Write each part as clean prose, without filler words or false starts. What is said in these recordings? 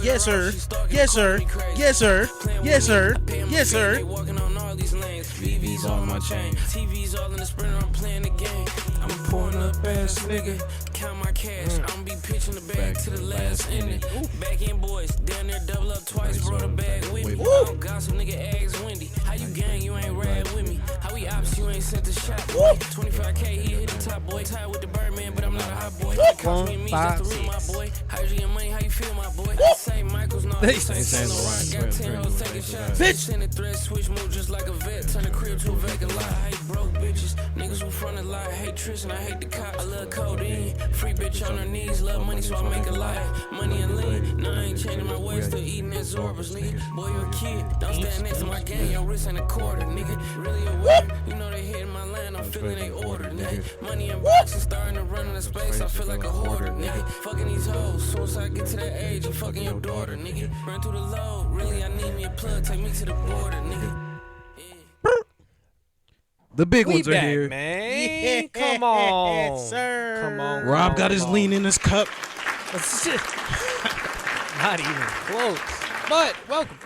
Yes, sir. Yes, sir. Yes, sir. Yes, sir. Yes, sir. TV's on my chain. TV's all in the sprinter. I'm playing the game. I'm pouring up ass nigga. Count my cash. I'm be pitching the bag to the last inning. Back in boys. Down there double up twice. Brought a bag with me. I don't gossip nigga eggs windy. How you gang? You ain't ride with me. How we ops? You ain't sent the shot. Boy. 25K. He hit the top boy. Tied with the Birdman, but I'm not a hot boy. Cost me and me just to real my boy. How's your money? How you feel my boy? Say Michael's not. Got 10 hoes taking shots. Bitch. Send a thread. Switch move just like a vet. Turn the crib to a vacant lot. I hate broke bitches. Niggas who front a lie. I hate Tristan. I hate the cops. I love codeine. Free bitch on her knees. Love money, so I make a lie. Money and lean. No, I ain't changing my ways. Still eating that Zorbas, nigga. Boy, you a kid. Don't stand next to my gang. Your wrist ain't a quarter, nigga. Really aware. You know they hitting my line. I'm feeling they order, nigga. Money and boxes starting to run in the space. I feel like a hoarder, nigga. Fucking these hoes. Soon as I get to that age, I'm fucking your daughter, nigga. Run through the load. Really, I need me a plug. Take me to the border, nigga. The big We ones are back, here. man. Come on. Sir. Come on. Rob got his lean in his cup. Not even close. But welcome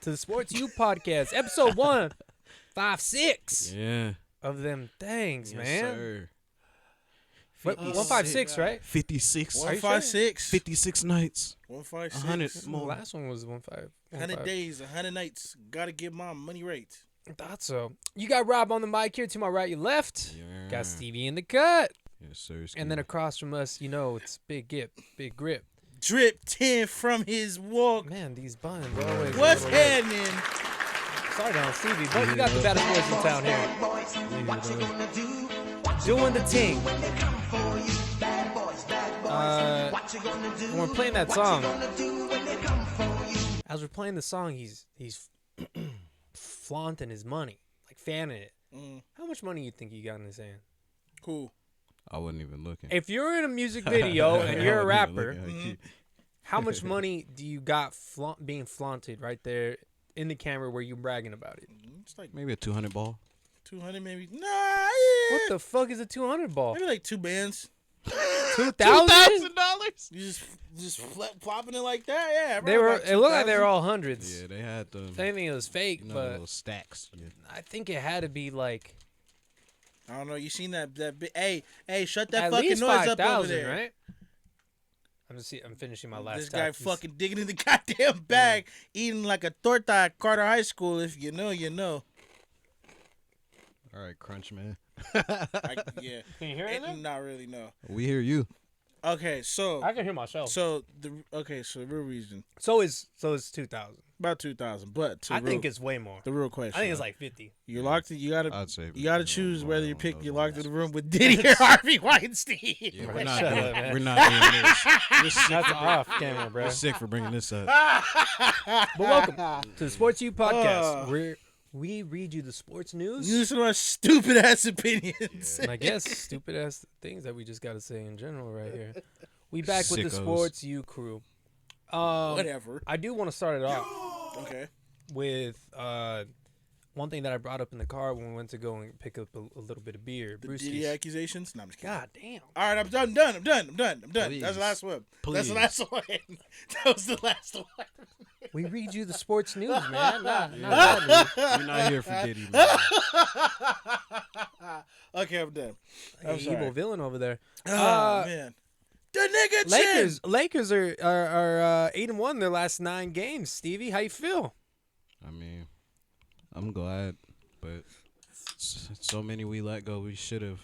to the Sports U Podcast, episode 156 Yeah. of them things, Yes, man. sir. 156, right? 56. 156. 56 nights. 156. 100 The more. last one was 15. 100 days, 100 nights. Gotta get my money right. I thought so. You got Rob on the mic here to my right, your left. Yeah. Got Stevie in the cut. Yes, sir. And then across from us, you know, it's Big Grip. Drip 10 from his walk. Man, these buns always. What's a little late. happening? Sorry, down Stevie, but you got the baddest voice in town here. Doing the ting. When we're playing that song, as we're playing the song, he's flaunting his money, like fanning it. How much money you think you got in his hand? Cool. I wasn't even looking. If you're in a music video and you're a I wasn't even rapper, looking. how much money do you got being flaunted right there in the camera where you're bragging about it? It's like Maybe a 200 ball. 200 maybe. Nah, yeah. What the fuck is a 200 ball? Maybe like 2 bands. $2,000? You just flopping it like that? Yeah. They were. It looked like they were all hundreds. Yeah, they had them. I think it was fake, You know, but little stacks. Yeah. I think it had to be like I don't know. You seen that bit? Hey, shut that at fucking least noise up over 5,000, there. right? I'm finishing my last. This guy tack. fucking digging in the goddamn bag, eating like a torta at Carter High School. If you know, you know. All right, Crunch, man. Yeah. Can you hear it? now? Not really, no. We hear you. Okay, so I can hear myself. so the real reason So it's 2,000. about 2,000, but I think it's way more. the real question. I think it's like 50. you locked it. You gotta I'd say choose more whether you along pick. those You locked in lines. the room with Diddy or Harvey Weinstein. Yeah, Right, we're not shut doing. up, man. We're not doing this. We're sick, That's off camera, bro. we're sick for bringing this up. But welcome to the Sports U Podcast, Oh. where we read you the sports news. You listen to our stupid ass opinions. And I guess stupid ass things that we just got to say in general right here. We back with the Sickos. Sports U crew. Whatever. I do want to start it off Okay. with one thing that I brought up in the car when we went to go and pick up a little bit of beer. The Brewskis. Diddy accusations. No, I'm just kidding. God damn. All right, I'm done. I'm done. Please. That's the last one. Please. That's the last one. That was the last one. We read you the sports news, man. Not Yeah. that news. We're not here for Diddy, man. Okay, I'm done. I'm Hey, sorry. evil villain over there. Oh man, the nigga chin. Lakers are 8-1 their last 9 games. Stevie, how you feel? I mean, I'm glad, but so many we let go. We should have.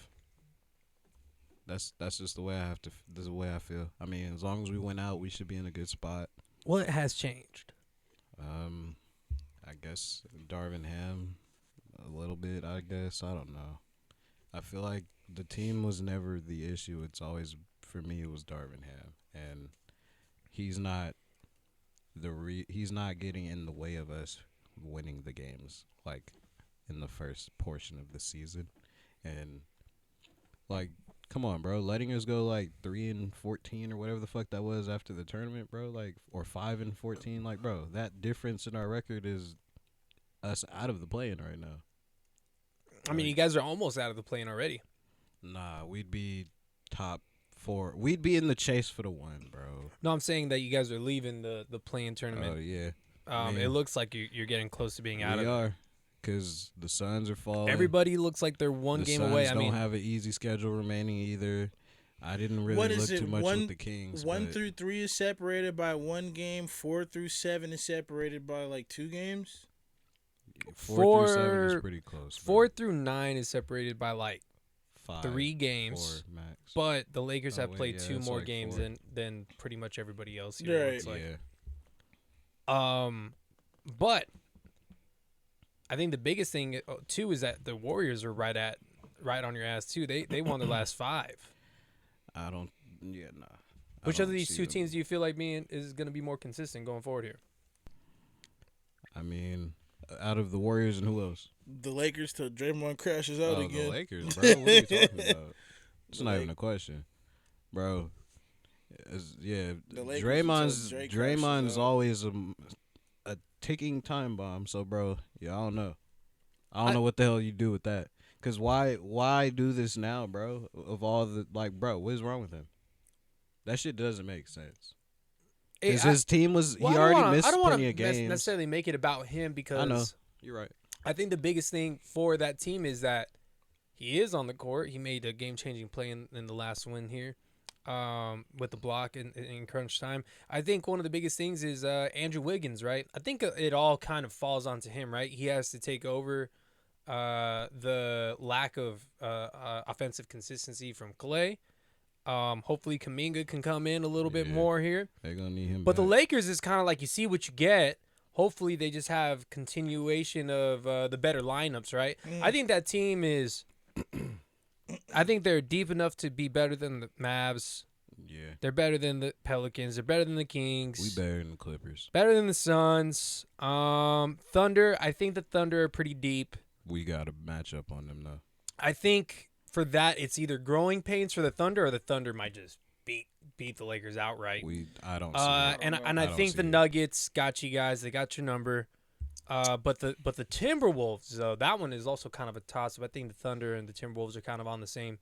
That's just the way I have to. This is the way I feel. I mean, as long as we went out, we should be in a good spot. What has changed? I guess Darvin Ham, a little bit. I guess I don't know. I feel like the team was never the issue. It's always for me. It was Darvin Ham, and he's not he's not getting in the way of us winning the games like in the first portion of the season, and like. Come on, bro. Letting us go like 3-14 or whatever the fuck that was after the tournament, bro. Like, or 5-14. Like, bro, that difference in our record is us out of the play-in right now. I mean, you guys are almost out of the plane already. Nah, we'd be top 4. We'd be in the chase for the 1, bro. No, I'm saying that you guys are leaving the play-in Oh tournament. yeah. It looks like you're getting close to being out of We it. are, because the Suns are falling. Everybody looks like they're one the game Suns away. don't have an easy schedule remaining either. I didn't really What look is it? too much with the Kings. 1 but through 3 is separated by 1 game. 4 through 7 is separated by like 2 games. 4 through 7 is pretty close. 4 through 9 is separated by like 5, 3 games. 4 max. But the Lakers have wait, played yeah, 2 it's more like games 4. than pretty much everybody else here. Right. It's like. Yeah. But I think the biggest thing too is that the Warriors are right on your ass too. They won their last 5. I don't. Yeah, nah. Which of these 2 teams do you feel like is going to be more consistent going forward here? I mean, out of the Warriors and who else? The Lakers till Draymond crashes out The again. Lakers, bro. What are you talking about? It's not even a question, bro. Yeah, The Lakers Draymond's until Dre crashes Draymond's out. always a ticking time bomb. So, bro, yeah, I don't know. I don't know what the hell you do with that. Cause why do this now, bro? Of all the bro, what is wrong with him? That shit doesn't make sense. Because his team was he already missed plenty of games. Necessarily make it about him because I know. You're right. I think the biggest thing for that team is that he is on the court. He made a game-changing play in the last win here with the block in crunch time. I think one of the biggest things is Andrew Wiggins, right? I think it all kind of falls onto him, right? He has to take over the lack of offensive consistency from Clay. Hopefully Kuminga can come in a little bit more here. They're going to need him But the back. Lakers is kind of like you see what you get. Hopefully they just have continuation of the better lineups, right? I think that team is I think they're deep enough to be better than the Mavs. Yeah. They're better than the Pelicans. They're better than the Kings. We better than the Clippers. Better than the Suns. Thunder, I think the Thunder are pretty deep. We got a matchup on them, though. I think for that it's either growing pains for the Thunder or the Thunder might just beat the Lakers outright. I don't see it. And I don't think see the it. Nuggets got you guys. They got your number. But the Timberwolves, though, that one is also kind of a toss-up. I think the Thunder and the Timberwolves are kind of on the same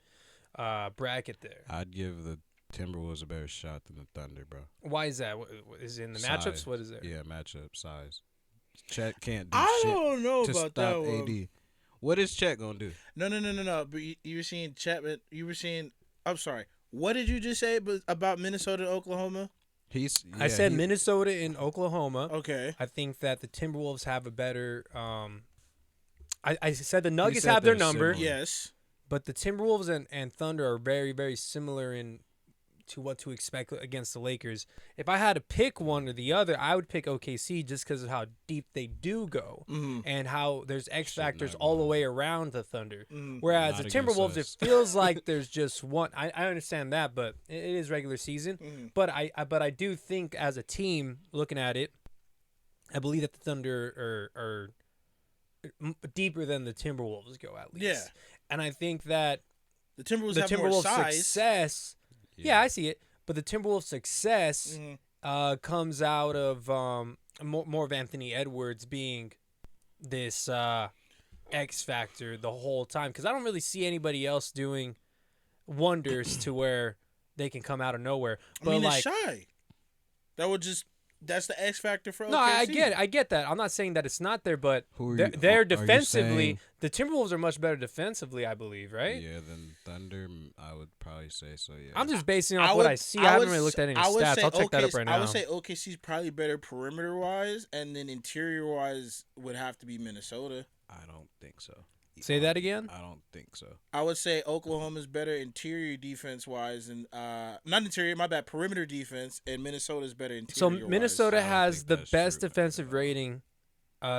bracket there. I'd give the Timberwolves a better shot than the Thunder, bro. Why is that? Is it in the matchups? Size. What is there? Yeah, matchup size. Chet can't do I shit don't know to about stop that AD. one. What is Chet gonna do? No. But you were seeing Chapman. You were seeing. I'm sorry. What did you just say about Minnesota and Oklahoma? I said Minnesota and Oklahoma. Okay. I think that the Timberwolves have a better. I said the Nuggets said have their they're number. similar. Yes. But the Timberwolves and Thunder are very, very similar in to what to expect against the Lakers. If I had to pick one or the other, I would pick OKC just because of how deep they do go and how there's X factors all the way around the Thunder. Whereas Not the against Timberwolves, us. it feels like there's just one. I understand that, but it is regular season. But I do think as a team looking at it, I believe that the Thunder are deeper than the Timberwolves go at least. Yeah. And I think that The Timberwolves the have more Timberwolves' size. success. Yeah, I see it. But the Timberwolves' success comes out of more of Anthony Edwards being this X factor the whole time. Because I don't really see anybody else doing wonders to where they can come out of nowhere. But I mean, like, it's shy. That's the X factor for OKC. no, I get that. I'm not saying that it's not there, but Who are they're, you- they're are you defensively. saying- The Timberwolves are much better defensively, I believe, right? Yeah, then Thunder, I would probably say so. Yeah. I'm just basing off what I see. I haven't really looked at any stats. I'll check that up right now. I would say OKC's probably better perimeter wise, and then interior wise would have to be Minnesota. I don't think so. Say that again. I don't think so. I would say Oklahoma's better interior defense wise, and not interior, my bad, perimeter defense, and Minnesota's better So interior. Minnesota I don't has think the that's best true. defensive rating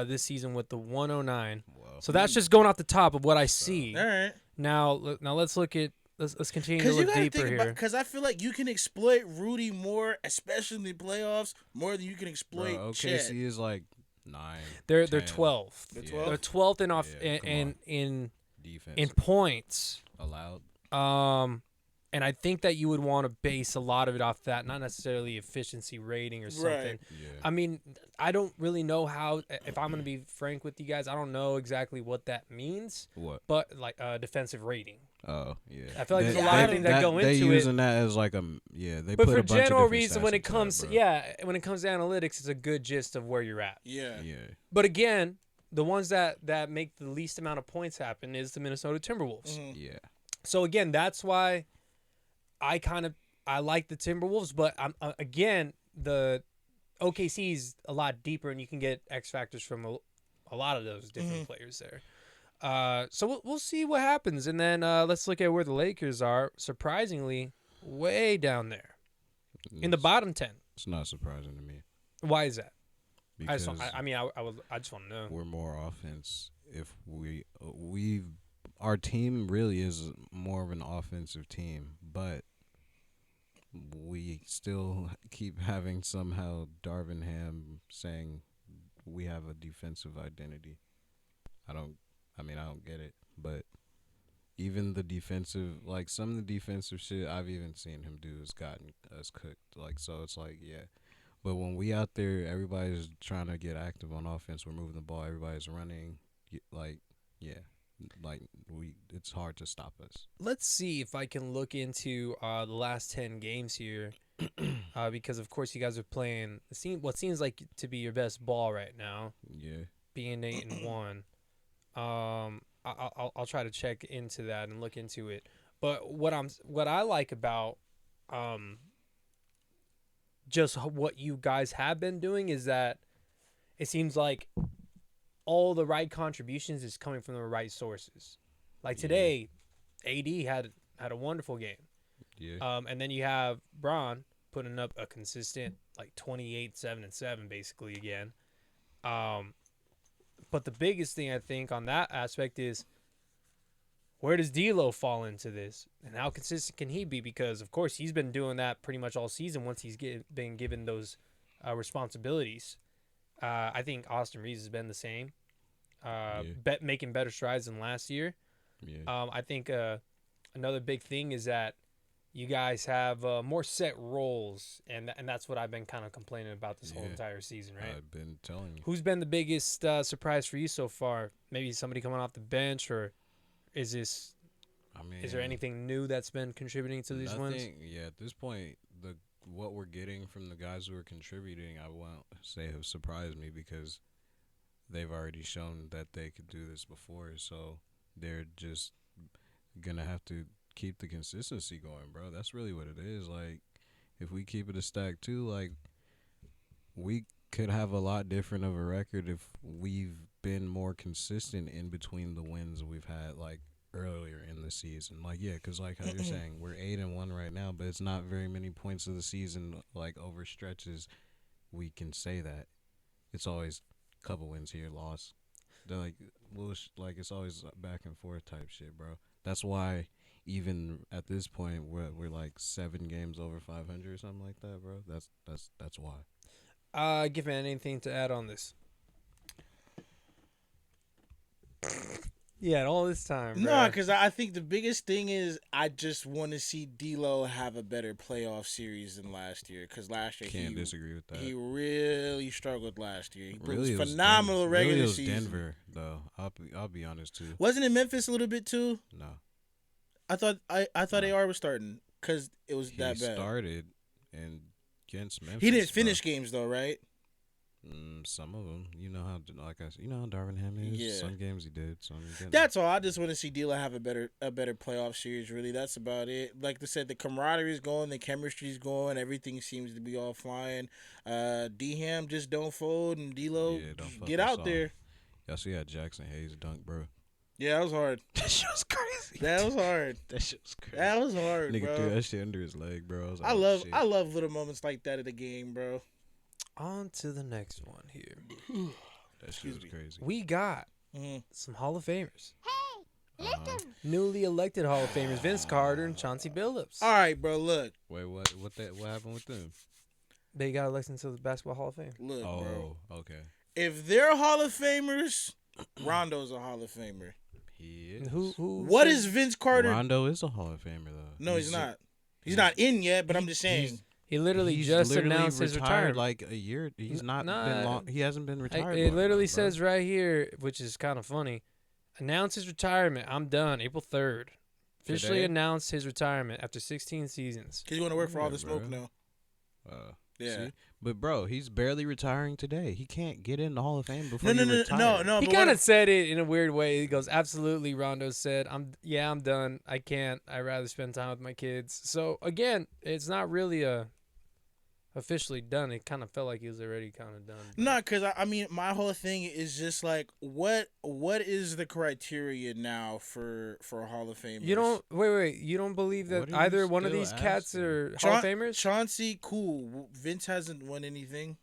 this season with the 109. Well, So that's just going off the top of what I see. All right. Now let's look at let's continue to Because you look gotta deeper think about, here. because I feel like you can exploit Rudy more, especially in the playoffs, more than you can exploit bro, Chet. OKC is like 9. They're 10. 12th. They're Yeah. 12th? They're 12th in off Yeah, come on. in Defense points. allowed. And I think that you would want to base a lot of it off that, not necessarily efficiency rating or something. Right. Yeah. I mean, I don't really know how. If I'm going to be frank with you guys, I don't know exactly what that means. What? But like defensive rating, Oh yeah. I feel like there's a lot of things that go they into using it. that as like a They But put for a bunch general of different reason, stats when it into comes, that, bro. when it comes to analytics, it's a good gist of where you're at. Yeah. Yeah. But again, the ones that make the least amount of points happen is the Minnesota Timberwolves. Mhm. Yeah. So again, that's why I like the Timberwolves, but I'm again the OKC is a lot deeper, and you can get X factors from a lot of those different players there. So we'll see what happens, and then let's look at where the Lakers are. Surprisingly, way down there in the bottom 10. It's not surprising to me Why is that? because I just want to know. we're more offense. If our team really is more of an offensive team, but we still keep having somehow Darvin Ham saying we have a defensive identity. I don't get it, but even the defensive, like some of the defensive shit I've even seen him do has gotten us cooked. Like, so it's like, yeah. But when we out there, everybody's trying to get active on offense. We're moving the ball. Everybody's running. Like, yeah. Like, it's hard to stop us. Let's see if I can look into the last 10 games here, because of course you guys are playing what seems like to be your best ball right now, Yeah. being 8-1. I'll try to check into that and look into it. But what I like about just what you guys have been doing is that it seems like all the right contributions is coming from the right sources. Like today, AD had a wonderful game. Yeah. And then you have Bron putting up a consistent like 28, 7, and 7 basically again. But the biggest thing I think on that aspect is where does D'Lo fall into this, and how consistent can he be? Because of course he's been doing that pretty much all season once he's been given those responsibilities. I think Austin Reeves has been the same, making better strides than last year. Yeah. I think another big thing is that you guys have more set roles, and that's what I've been kind of complaining about this whole entire season, right? I've been telling you. Who's been the biggest surprise for you so far? Maybe somebody coming off the bench, or is this? Is there anything new that's been contributing to these ones? Yeah, at this point, what we're getting from the guys who are contributing, I won't say have surprised me because they've already shown that they could do this before. So they're just gonna have to keep the consistency going, bro. That's really what it is. Like, if we keep it a stack too, like, we could have a lot different of a record if we've been more consistent in between the wins we've had, like, earlier in the season. Like, yeah, because like how you're saying, we're 8-1 right now, but it's not very many points of the season, like, over stretches we can say that. It's always a couple wins here, loss. They're like, it's always back and forth type shit, bro. That's why even at this point we're like 7 games over 500 or something like that, bro. That's why. Given anything to add on this? Yeah, all this time. No, because I think the biggest thing is I just want to see D'Lo have a better playoff series than last year. Because last year Can't disagree with that. He really struggled last year. He Really, was phenomenal regular really, it was season. Denver though. I'll be honest too. Wasn't it Memphis a little bit too? No. I thought AR was starting because it was that bad. He started and against Memphis. He didn't finish games though, right? Some of them, you know how Darvin Ham is. Yeah. Some games he did. Some he didn't. That's all. I just want to see D'Lo have a better playoff series. Really, that's about it. Like I said, the camaraderie is going, the chemistry is going, everything seems to be all flying. D Ham just don't fold, and D'Lo get out there. Y'all see how Jackson Hayes dunk, bro? Yeah, that was hard. That shit was crazy. That was hard. That shit was crazy. That was hard, Nigga bro. threw that shit under his leg, bro. I was like, I love little moments like that in the game, bro. On to the next one here. That shit was crazy. We got some Hall of Famers. Hey, listen. Newly elected Hall of Famers, Vince Carter and Chauncey Billups. All right, bro. Look. Wait, what happened with them? They got elected to the Basketball Hall of Fame. Look, bro. Okay. If they're Hall of Famers, Rondo's a Hall of Famer. He is. Who? What is Vince Carter? Rondo is a Hall of Famer though. No, he's not. He's not in yet, but I'm just saying. He literally He's just literally announced his retirement. like a year. He's not Nah, been long. He hasn't been retired. It long literally enough, bro. says right here, which is kind of funny. Announce his retirement. I'm done. April 3rd. officially Today? announced his retirement after 16 seasons. He's going to work for all Yeah, the smoke bro. now. Yeah. See? But bro, he's barely retiring today. He can't get in the Hall of Fame No, before no, he no, retires. no. He but kind what of said it in a weird way. He goes, "Absolutely," Rondo said. I'm done. I can't. I'd rather spend time with my kids." So again, it's not really officially done. It kind of felt like he was already kind of done. but- No, because I mean, my whole thing is just like, what is the criteria now for Hall of Famers? You don't wait. You don't believe that What are you either one of still these cats asking? are Hall of Famers? Chauncey, cool. Vince hasn't won anything.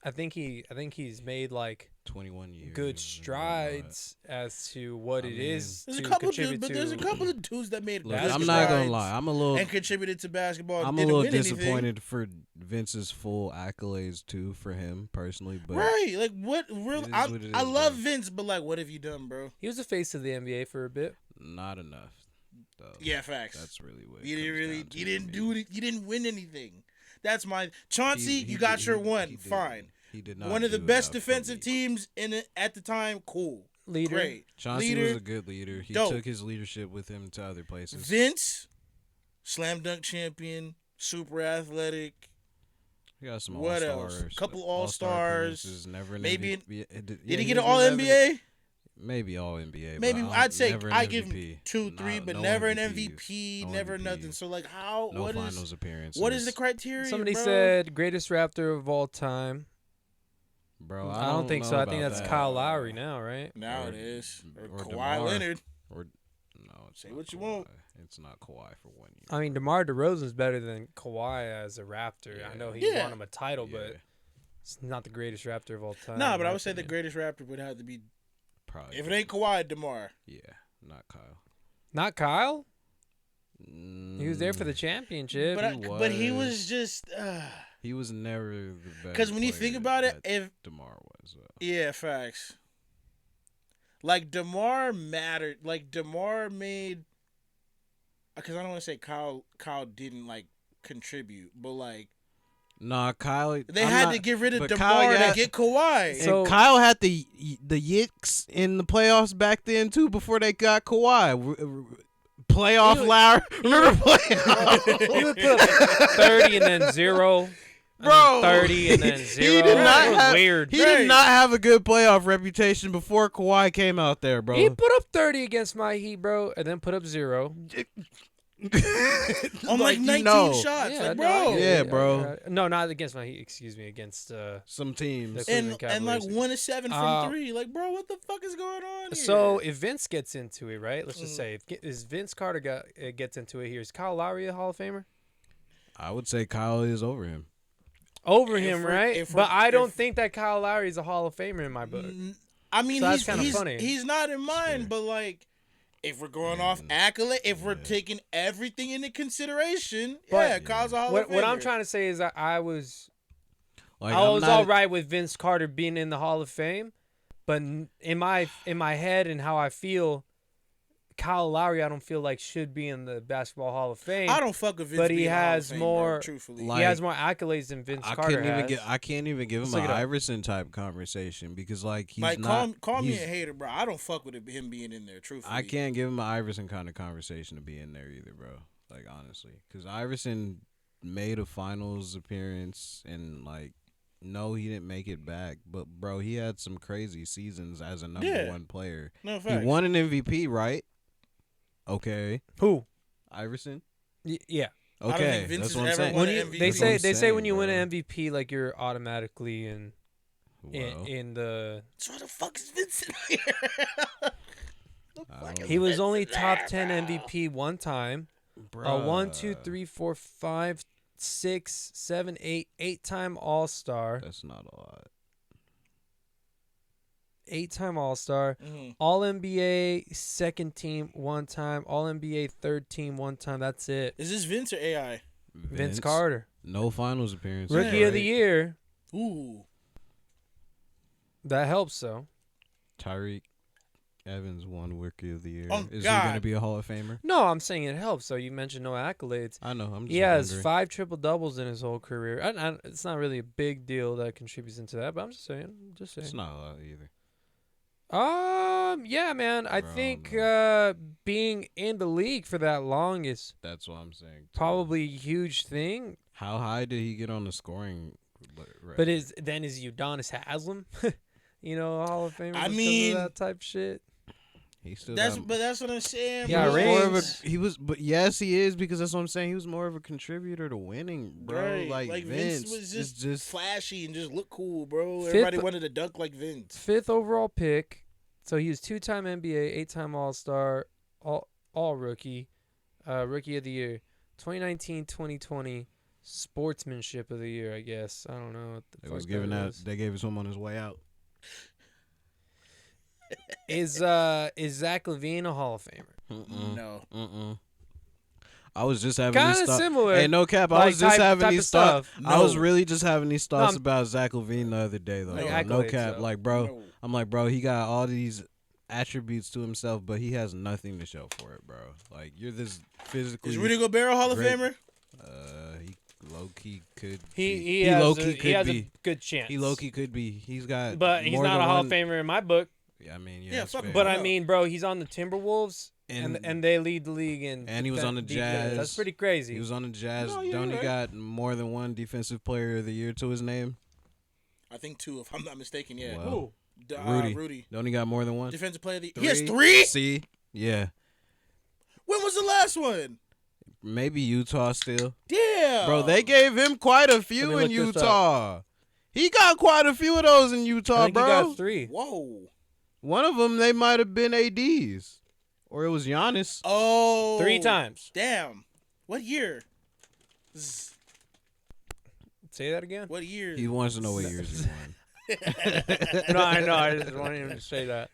I think he's made like 21 years. good and all that. strides as to what I it mean, is There's a to couple dudes, contribute but to. there's a couple of dudes that made Look, good I'm not gonna strides lie. I'm a little. and contributed to basketball. I'm a didn't little win anything. disappointed for Vince's full accolades too for him personally, but Right? Like what? Real? It is I what it I is, love bro. Vince, but like, what have you done, bro? He was the face of the NBA for a bit. not enough. Though. Yeah, facts. That's really what it You didn't comes really. down to You to didn't me. do it. You didn't win anything. That's my Chauncey. He you got did- your he- one. he didn't. Fine. He did not. One of the do best enough for defensive me. teams in it at the time. Cool. Leader. Great. Chauncey Leader. was a good leader. He Dope. took his leadership with him to other places. Vince, slam dunk champion, super athletic. He got some What all-stars. else? Couple all-star all-stars. appearances, Never an Maybe MVP. Did Yeah, he get an was All never- NBA? Maybe All NBA. but Maybe I don't- I'd say never an I give him MVP. 2, 3, Not- but no never an MVPs. MVP, No never MVPs. nothing. So like, how? No what is? finals appearances. What is the criteria? Somebody bro? said greatest Raptor of all time. Bro, I don't think know so. I think about that's that. Kyle Lowry now, right? Now Or- it is. Or or Kawhi DeMar. Leonard. Or no, it's Say not what you Kawhi. want. It's not Kawhi for 1 year. I mean, DeMar DeRozan's better than Kawhi as a Raptor. I Yeah. know he Yeah. won him a title, Yeah, but it's not the greatest Raptor of all time. Nah, in but my I would say the opinion. greatest Raptor would have to be probably. if it ain't Kawhi, DeMar. Yeah, not Kyle. Not Kyle. He was there for the championship. But he was just He was never the best. because when you think player about it, that if DeMar was. yeah, facts. Like DeMar mattered. Like DeMar made. Because I don't want to say Kyle didn't like contribute, but like Nah, Kyle. they I'm had not- to get rid of but DeMar Kyle to got- get Kawhi. And So- Kyle had the Yicks in the playoffs back then too. Before they got Kawhi, playoff He would- Lowry. Remember playoff? He would put up 30 and then 0. and then Bro, 30 and then 0. He did not It was have. weird. He Right. did not have a good playoff reputation before Kawhi came out there, bro. He put up 30 against my Heat, bro, and then put up 0. On like 19 shots, like, bro. Yeah, bro. No, not against my Heat. Excuse me, against Some teams. The- And Cleveland like Cavaliers. 1 of 7 from Uh, 3. Like, bro, what the fuck is going on here? So if Vince gets into it, right? Let's Mm. just say if Vince Carter gets into it here, is Kyle Lowry a Hall of Famer? I would say Kyle is over him. Over If him, we're- right? if But we're- I don't if- think that Kyle Lowry is a Hall of Famer in my book. I mean, So that's he's kinda he's, funny. he's not in mine, Sure. but like, if we're going off accolade, if we're Yeah. taking everything into consideration, But- yeah, Kyle's a Hall What of what I'm Famer. trying to say is that I was Like, I I'm was not- all right with Vince Carter being in the Hall of Fame, but in my head and how I feel, Kyle Lowry I don't feel like should be in the Basketball Hall of Fame. I don't fuck with Vince but he being in the Hall of has Fame, more- bro, truthfully. Like- He has more accolades than Vince I Carter couldn't even has. get. I can't even give him Let's an look it up. Iverson type conversation because like he's like, not. call me a he's- hater, bro. I don't fuck with him being in there, truthfully. I can't give him an Iverson kind of conversation to be in there either, bro. Like honestly, because Iverson made a finals appearance and like, no, he didn't make it back, but bro, he had some crazy seasons as a number Yeah. one player. No He facts. won an MVP, right? Okay, Who? Iverson. Yeah. don't think Okay, Vince that's has what I'm ever saying. won When an you, MVP. they That's say what I'm they say when saying, you win bro. an MVP, like you're automatically in Well, in the. So what the fuck is Vince in here? I don't He know. was only top 10 MVP one time. 1, 2, Bruh. 3, 4, 5, 6, 7, 8, 8-time All-Star, That's not a lot. 8-time All-Star, Mhm. All-NBA second team one time, All-NBA third team one time. That's it. Is this Vince or AI? Vince Carter, No finals appearance. Rookie of the Year. Ooh. That helps though. Tyreek Evans won Rookie of the Year. Oh, Is God. he going to be a Hall of Famer? No, I'm saying it helps. So you mentioned no accolades. I know. I'm just He has wondering. 5 triple doubles in his whole career. It's not really a big deal that contributes into that, but I'm just saying. It's not a lot either. Yeah, man. I Bro, think no. being in the league for that long is That's what I'm saying. Too. probably a huge thing. How high did he get on the scoring? But is Udonis Haslam, a Hall of Famer I because mean, of that type shit? He still that's got. but that's what I'm saying. Yeah, bro. was more of a rings. he was, but yes, he is because that's what I'm saying. He was more of a contributor to winning, bro. Right. Like Vince Vince was is just flashy and just look cool, bro. Fifth- Everybody wanted to dunk like Vince. 5th overall pick. So he was 2-time NBA, 8-time All-Star, all rookie, rookie of the year, 2019, 2020, sportsmanship of the year. I guess I don't know what the It fuck was given that out. is. They gave it to him on his way out. Is Zach LaVine a Hall of Famer? No. I was just having Kind these of thoughts. similar. Hey, no cap. I like was just type- having type these of stuff. thoughts. I was No. really just having these thoughts I'm- about Zach LaVine the other day, though. Like bro. No accolades, cap. though. Like, bro, No. I'm like, bro, he got all these attributes to himself, but he has nothing to show for it, bro. Like, you're this physically. Is Rudy Gobert a Hall of great. Famer? He low key could. He be. has, low a, key he could has be. a good chance. He low key could be. He's got. But he's more not than a Hall one- of Famer in my book. Yeah, I mean, Yeah, that's fuck fair. him. But No. I mean, bro, he's on the Timberwolves, And- and they lead the league in. and he was on the defense. Jazz. That's pretty crazy. He was on the Jazz. No, you're Don't he right. got more than one Defensive Player of the Year to his name? I think 2, if I'm not mistaken. Yeah. Well, Rudy. Rudy. Don't he got more than one? Defensive player of the 3? He has 3? See? Yeah. When was the last one? Maybe Utah still. Damn. Bro, they gave him quite a few Let in me look this Utah. He got quite a few of those in I Utah, think bro. he got 3. Whoa. One of them, they might have been ADs. Or it was Giannis. Oh. 3 times. Damn. What year? Say that again. What year? He wants to know what years he won. No, I know. I just wanted him to say that.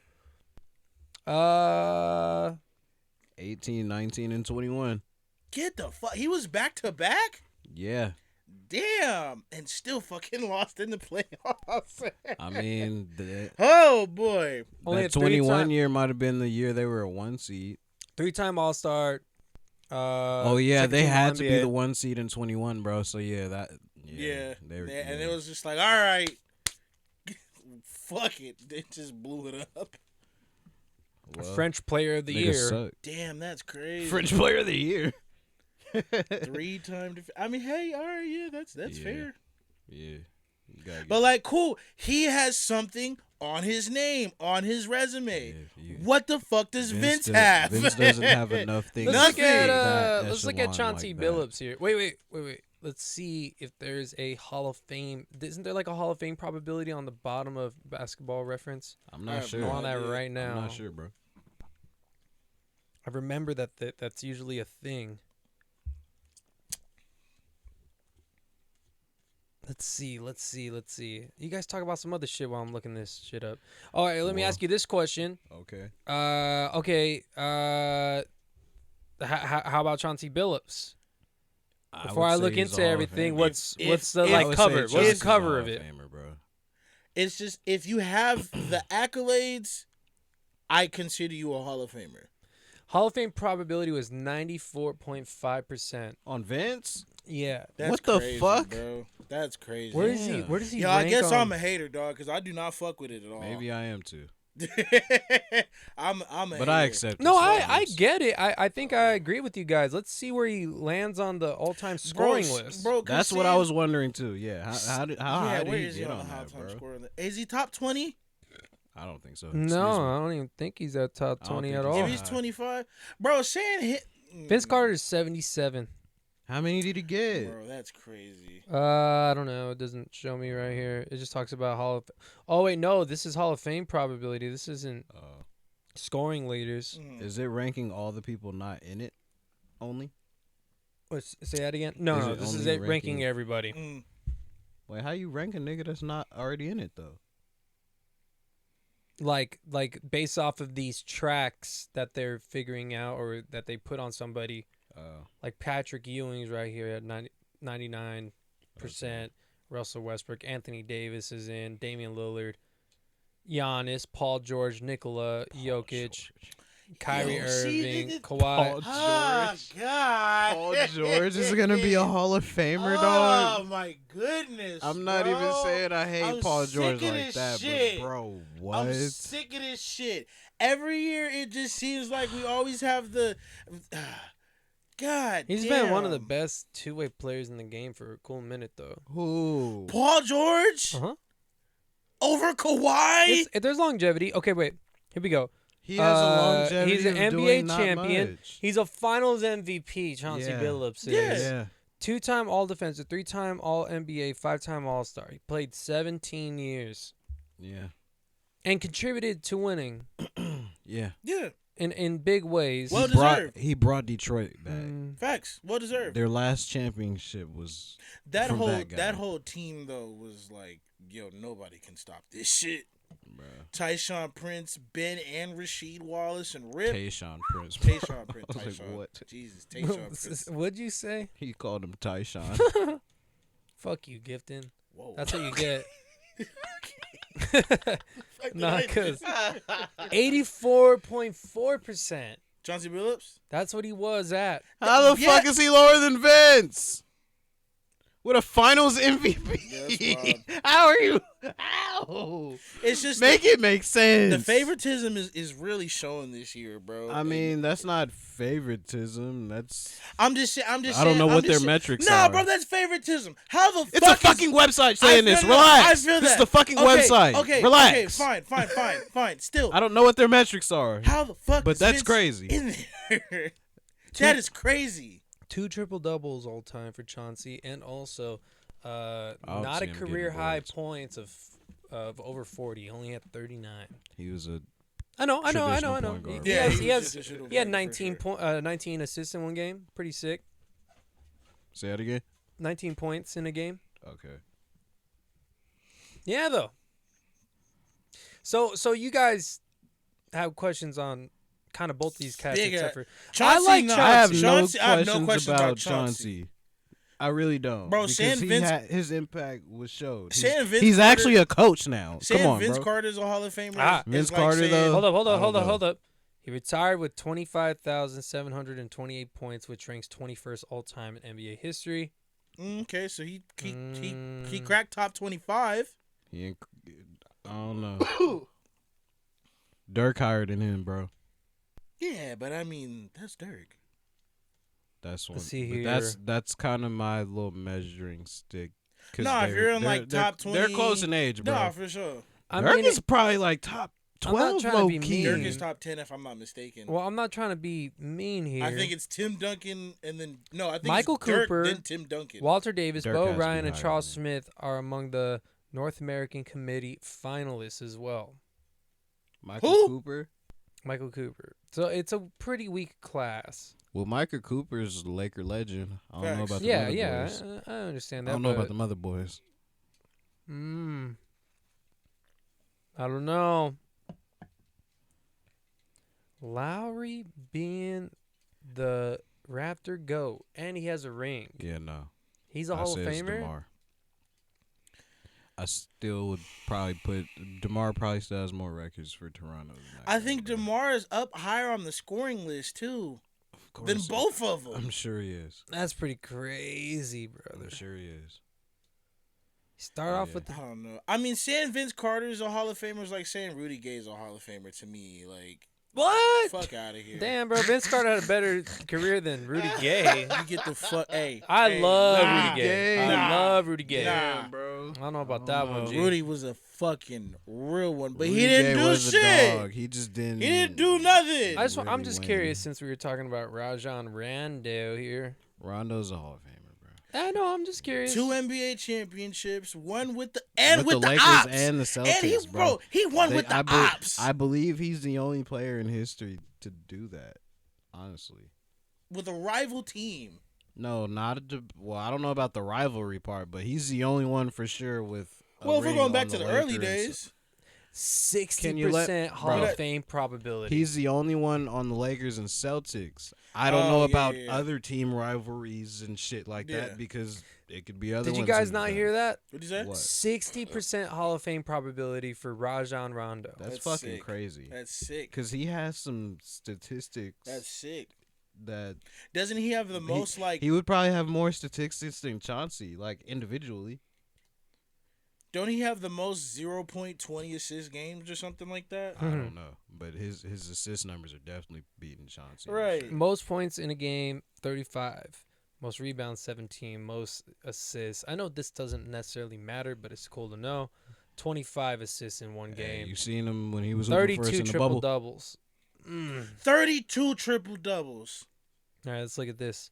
18, 19, and 21. Get the fuck. He was back to back? Yeah. Damn. And still fucking lost in the playoffs. I mean, Oh, boy. Only that a 3-time 21 year might have been the year they were a 1 seed. 3-time All-Star. Oh yeah, second they team had to be All-NBA. the 1 seed in 21, bro. So yeah, that. Yeah. They were, And it was just like, all right. Fuck it. They just blew it up. well, French Player of the niggas Year. suck. Damn, that's crazy. French Player of the Year. 3-time. I mean, hey, all right, yeah, that's Yeah. fair. Yeah. You gotta get- But like, cool. He has something on his name, on his resume. What the fuck does Vince have? Vince doesn't have enough things. Let's look at that let's look at echelon Chauncey like that. Billups here. Wait. Let's see if there's a Hall of Fame. Isn't there like a Hall of Fame probability on the bottom of Basketball Reference? I'm I not have sure. I'm on that idea. right now. I'm not sure, bro. I remember that's usually a thing. Let's see. You guys talk about some other shit while I'm looking this shit up. All right, let me Well. ask you this question. Okay. Okay. How about Chauncey Billups? Before would I say look he's into a Hall of everything, Famer. what's the if- I like would cover? say What's Chauncey's the a cover Hall of it? Famer, bro. It's just if you have the accolades, I consider you a Hall of Famer. Hall of Fame probability was 94.5%. On Vince? Yeah. That's What the crazy, fuck? bro? That's crazy. Where does he? Yeah. Where does he? Yo, I rank guess on- I'm a hater, dog, because I do not fuck with it at all. Maybe I am too. I'm a But I hater. accept No, his I standards. get it. I think I agree with you guys. Let's see where he lands on the all-time scoring list. Bro, That's what I was wondering too. Yeah. How yeah, high did where he is he get on the on that, all-time bro? scorer? Is he top 20? I don't think so. No, Excuse me. I don't even think he's at top I don't 20 think at he's all. If he's 25, bro, saying hit. Vince Carter is 77. How many did he get? Bro, that's crazy. I don't know. It doesn't show me right here. It just talks about Hall of. Oh wait, no. This is Hall of Fame probability. This isn't scoring leaders. Is it ranking all the people not in it only? Say that again. No, Is no. it This is only it ranking ranking- everybody. Mm. Wait, how you rank a nigga that's not already in it though? Like based off of these tracks that they're figuring out or that they put on somebody. Like Patrick Ewing's right here at 99%. Russell Westbrook, Anthony Davis is in, Damian Lillard, Giannis, Paul George, Nikola, Jokic. Kyrie Yo, see, Irving, Kawhi. Paul Oh George. God. Paul George is gonna be a Hall of Famer, Oh dog. my goodness. I'm not even bro. saying I hate I'm Paul sick George of like this that, shit. but bro, what? I'm sick of this shit. Every year it just seems like we always have the God. He's damn. been one of the best two-way players in the game for a cool minute, though. Who? Paul George Uh-huh. over Kawhi. There's longevity. Okay, wait. Here we go. He has a longevity. He's an of NBA doing not champion. much. He's a Finals MVP. Chauncey Yeah. Billups is. Yes. Yeah. 2-time All-Defensive, 3-time All-NBA, 5-time All-Star. He played 17 years Yeah. and contributed to winning Yeah. Yeah. in big ways. Well He deserved. brought Detroit back. Facts. Well deserved. Their last championship was That from whole that guy. whole team though was like, yo, nobody can stop this shit. bruh. Tyshawn Prince, Ben and Rasheed Wallace and Rip. Tayshaun Prince. Tayshaun Prince. I was like, Tyshawn. what? Jesus, Tayshaun Prince. What'd you say? He called him Tyshawn. Fuck you, Gifton. Whoa. That's what you get. Fuck Nah, that. because 84.4%. Chauncey Billups. That's What he was at. How the Yeah. fuck is he lower than Vince? With a Finals MVP? Yeah, that's wild. How are you? How? It's just Make it make sense. the favoritism is really showing this year, bro. I mean, that's not favoritism. That's I'm just I don't saying, know I'm what just their saying- metrics Nah, are. bro, that's favoritism. How the It's fuck a fucking website saying I this. feel Relax. that. I feel This is that. the fucking Okay, website. Okay, Relax. Okay, fine. Still, I don't know what their metrics are. how the fuck? But is that's Vince crazy. In there, that is crazy. 2 triple doubles all time for Chauncey, and also not see a him career getting high boards. points of over 40. He only had 39. He was a I know. Traditional point guard, He, bro. has, he he was has just a shooter he had for 19 sure. 19 assists in one game. Pretty sick. say that again. 19 points in a game. Okay. Yeah, though. So you guys have questions on kind of both these cats, Big except at- for Chauncey, like no, I have Chauncey, no I have questions, no questions about Chauncey. Chauncey. I really don't. Bro, because saying his impact was showed. Saying Vince He's Carter- actually a coach now. Saying Come on, Vince bro. Carter's a Hall of Famer. Ah. is Vince like Carter, saying- though? hold I don't know. up. He retired with 25,728 points, which ranks 21st all time in NBA history. Okay, so he cracked top 25. He ain't, I don't know. Dirk higher than him, bro. Yeah, but I mean that's Dirk. That's one. Let's see but here. That's kind of my little measuring stick. 'Cause Nah, if you're in they're- like top 20, they're close in age, bro. Nah, for sure. I Dirk mean, is probably like top I'm not 12 trying to low be key. mean. Dirk is top 10 if I'm not mistaken. well, I'm not trying to be mean here. I think it's Tim Duncan and then no, I think Michael it's Dirk, Cooper, then Tim Duncan. Walter Davis, Dirk Bo has to be Ryan, and higher Charles than Smith are among the North American Committee finalists as well. Michael Who? Cooper. Michael Cooper. So it's a pretty weak class. Well, Michael Cooper's a Laker legend. I don't know Facts. about the Yeah, other yeah, boys. I understand I that. don't know but, about the other boys. I don't know. Lowry being the Raptor GOAT, and he has a ring. Yeah, no. He's a I Hall of say it's Famer. DeMar. I still would probably put DeMar probably still has more records for Toronto than that I guy, think bro. DeMar is up higher on the scoring list too Of than course. both of them. I'm sure he is. That's pretty crazy, brother. I'm sure he is. Start off Yeah. with the I don't know. I mean, saying Vince Carter is a Hall of Famer is like saying Rudy Gay is a Hall of Famer to me. Like, what? fuck out of here. Damn, bro. Vince Carter had a better career than Rudy Gay. You get the fuck. Hey, I hey, love nah, Rudy Gay. Gay. I Nah. love Rudy Gay. Nah. bro. I don't know about that one, G. Rudy was a fucking real one, but he Rudy didn't Gay do was a shit. dog. He just didn't. He didn't do nothing. I'm really just win. curious since we were talking about Rajon Rondo here. Rondo's a Hall of Famer, bro. I know. I'm just curious. 2 NBA championships, one with the with the Lakers ops. and the Celtics, and he, bro. he won with the ops. I believe he's the only player in history to do that. Honestly, with a rival team. no, not well. I don't know about the rivalry part, but he's the only one for sure with. A Well, if we're ring going on back the to the early Lakers. days, 60% Hall bro, of Fame probability. He's the only one on the Lakers and Celtics. I don't know about other team rivalries and shit like that because it could be other ones. Did you guys not hear that? What'd you say? What? 60% Hall of Fame probability for Rajon Rondo. That's fucking sick. crazy. That's sick. Because he has some statistics. That's sick. That doesn't he have the most like? He would probably have more statistics than Chauncey, like individually. Don't he have the most 0.20 assist games or something like that? I don't know, but his assist numbers are definitely beating Chauncey. Right. Most points in a game, 35. Most rebounds, 17. Most assists. I know this doesn't necessarily matter, but it's cool to know. 25 assists in one game. You seen him when he was looking for us 32 in the triple bubble. doubles. 32 triple doubles. All right, let's look at this.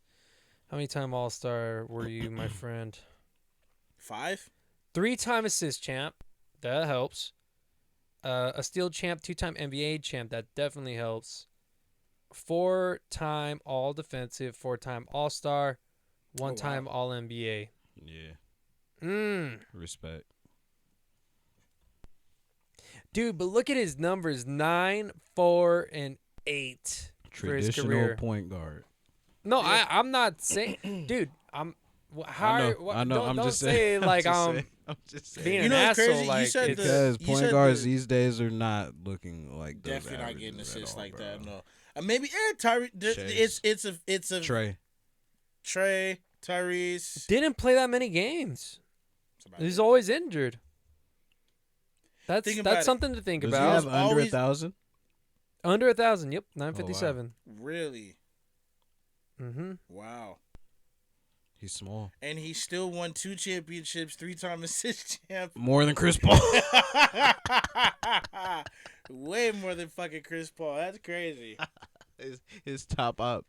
How many time All-Star were you, my friend? 5. 3-time assist champ. That helps. A steal champ, 2-time NBA champ. That definitely helps. 4-time All-Defensive, 4-time All-Star, 1-time All-NBA. Yeah. Respect. Dude, but look at his numbers. 9, 4, and 8 for his Traditional career. point guard. No, I'm not saying... Dude, I'm... I know. I'm don't just say saying. like I'm just saying. being You an know what's asshole. crazy? You Like, said it's- Because You point said guards the- these days are not looking like those Definitely not getting averages at assists all, like bro. that. No. Maybe Tyrese. It's a Trey. Tyrese. didn't play that many games. He's always injured. That's Think about it. something to think Does he about. have under always- 1,000? Under 1,000. Yep, 957. Really. Mm-hmm. Wow. He's small. And he still won 2 championships, 3-time assist champ. More than Chris Paul. Way more than fucking Chris Paul. That's crazy. his top up.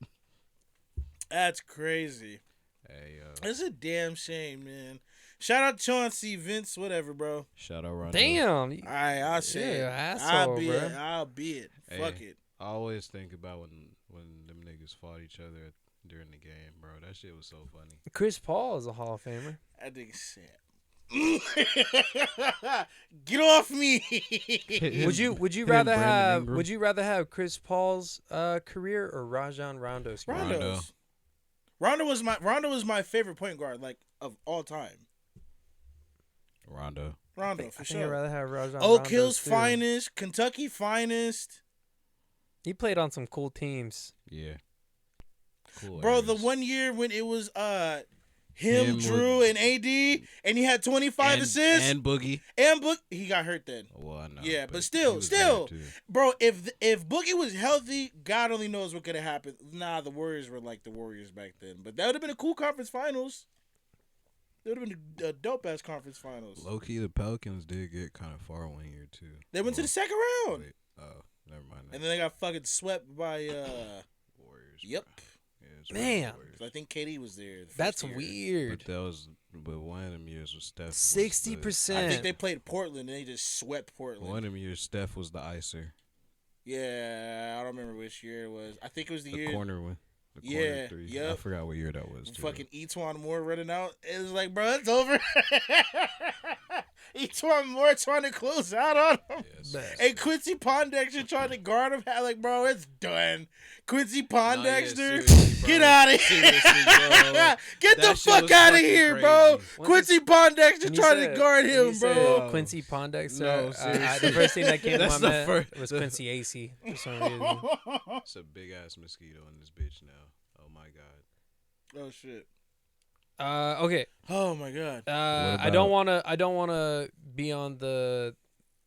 That's crazy. Hey, It's a damn shame, man. Shout out Chauncey, Vince, whatever, bro. shout out Rondo. Damn. All right, I'll say You're it. an asshole, bro. I'll be it. Hey. Fuck it. I always think about when them niggas fought each other during the game, bro. That shit was so funny. Chris Paul is a Hall of Famer. I think it's sad. Get off me. Would you Him, rather Brandon have Ingram. Chris Paul's career or Rajon Rondo's career? Rondo. Rondo was my favorite point guard, like, of all time. Rondo. Rondo, I for think I'd sure. rather have Rajon Oak Hill's Rondo's too. finest, Kentucky finest. He played on some cool teams. Yeah. Cool. Bro, the areas. one year when it was Him him, Drew, and AD, and he had 25 assists, and Boogie. and Book, he got hurt then. Well, I know. Yeah, but he still, was there, too. bro, if Boogie was healthy, God only knows what could have happened. Nah, the Warriors were like the Warriors back then, but that would have been a cool conference finals. It would have been a dope ass conference finals. Low key, the Pelicans did get kind of far one year too. They went to the second round, Wait, oh, never mind. and then they got fucking swept by. Warriors. Yep. bro. Yeah, it's Man. Warriors. I think KD was there. the first That's year. weird. But one of them years was Steph. was 60%. I think they played Portland and they just swept Portland. One of them years, Steph was the icer. Yeah, I don't remember which year it was. I think it was the The year corner one. The Yeah, corner three. I yep. forgot what year that was. Too. fucking Etwan Moore running out. It was like, bro, it's over. Etwan Moore trying to close out on him. Yes. And Quincy Pondexter trying to guard him. Like, bro, it's done. Quincy Pondexter, seriously, bro. get out of here. Seriously, bro. Get the That shit fuck was out of fucking here, crazy. bro. When Quincy Pondexter When you trying to said- guard when him, you said bro. Quincy Pondexter. No, the seriously. first thing that came to That's my the mind first- was Quincy AC for some reason. It's a big ass mosquito in this bitch now. Oh my god. Oh, shit. Okay. Oh, my God. I don't wanna be on the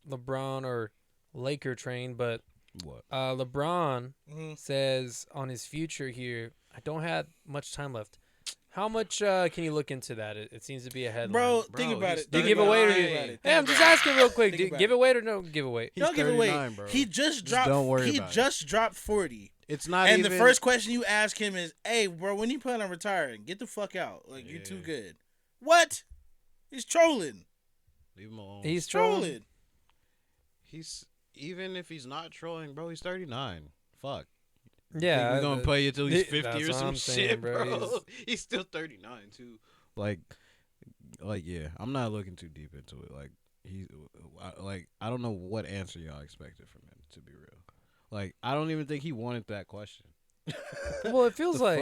LeBron or Laker train, but What? LeBron Mhm. says on his future here, I don't have much time left. How much can you look into that? It seems to be a headline. Bro, Bro, think about he's it. Do you Think give about away it. or Think you- about it. Hey, I'm Think just about it. asking real quick. Think Do about give it. away or no give away? He's Don't give away. 39, bro. He just dropped. don't worry he about it. just dropped 40. It's not And even. the first question you ask him is, "Hey, bro, when you plan on retiring? Get the fuck out. Like you're too Yeah. good." What? He's trolling. Leave him alone. He's Trolling. trolling. He's even if he's not trolling, bro. He's 39. Fuck. Yeah, We're gonna play you till he's th- 50 that's or what some I'm saying, shit, bro. bro. He's still 39 too. Like, yeah. I'm not looking too deep into it. Like, I don't know what answer y'all expected from him. To be real, like I don't even think he wanted that question. Well, it feels The like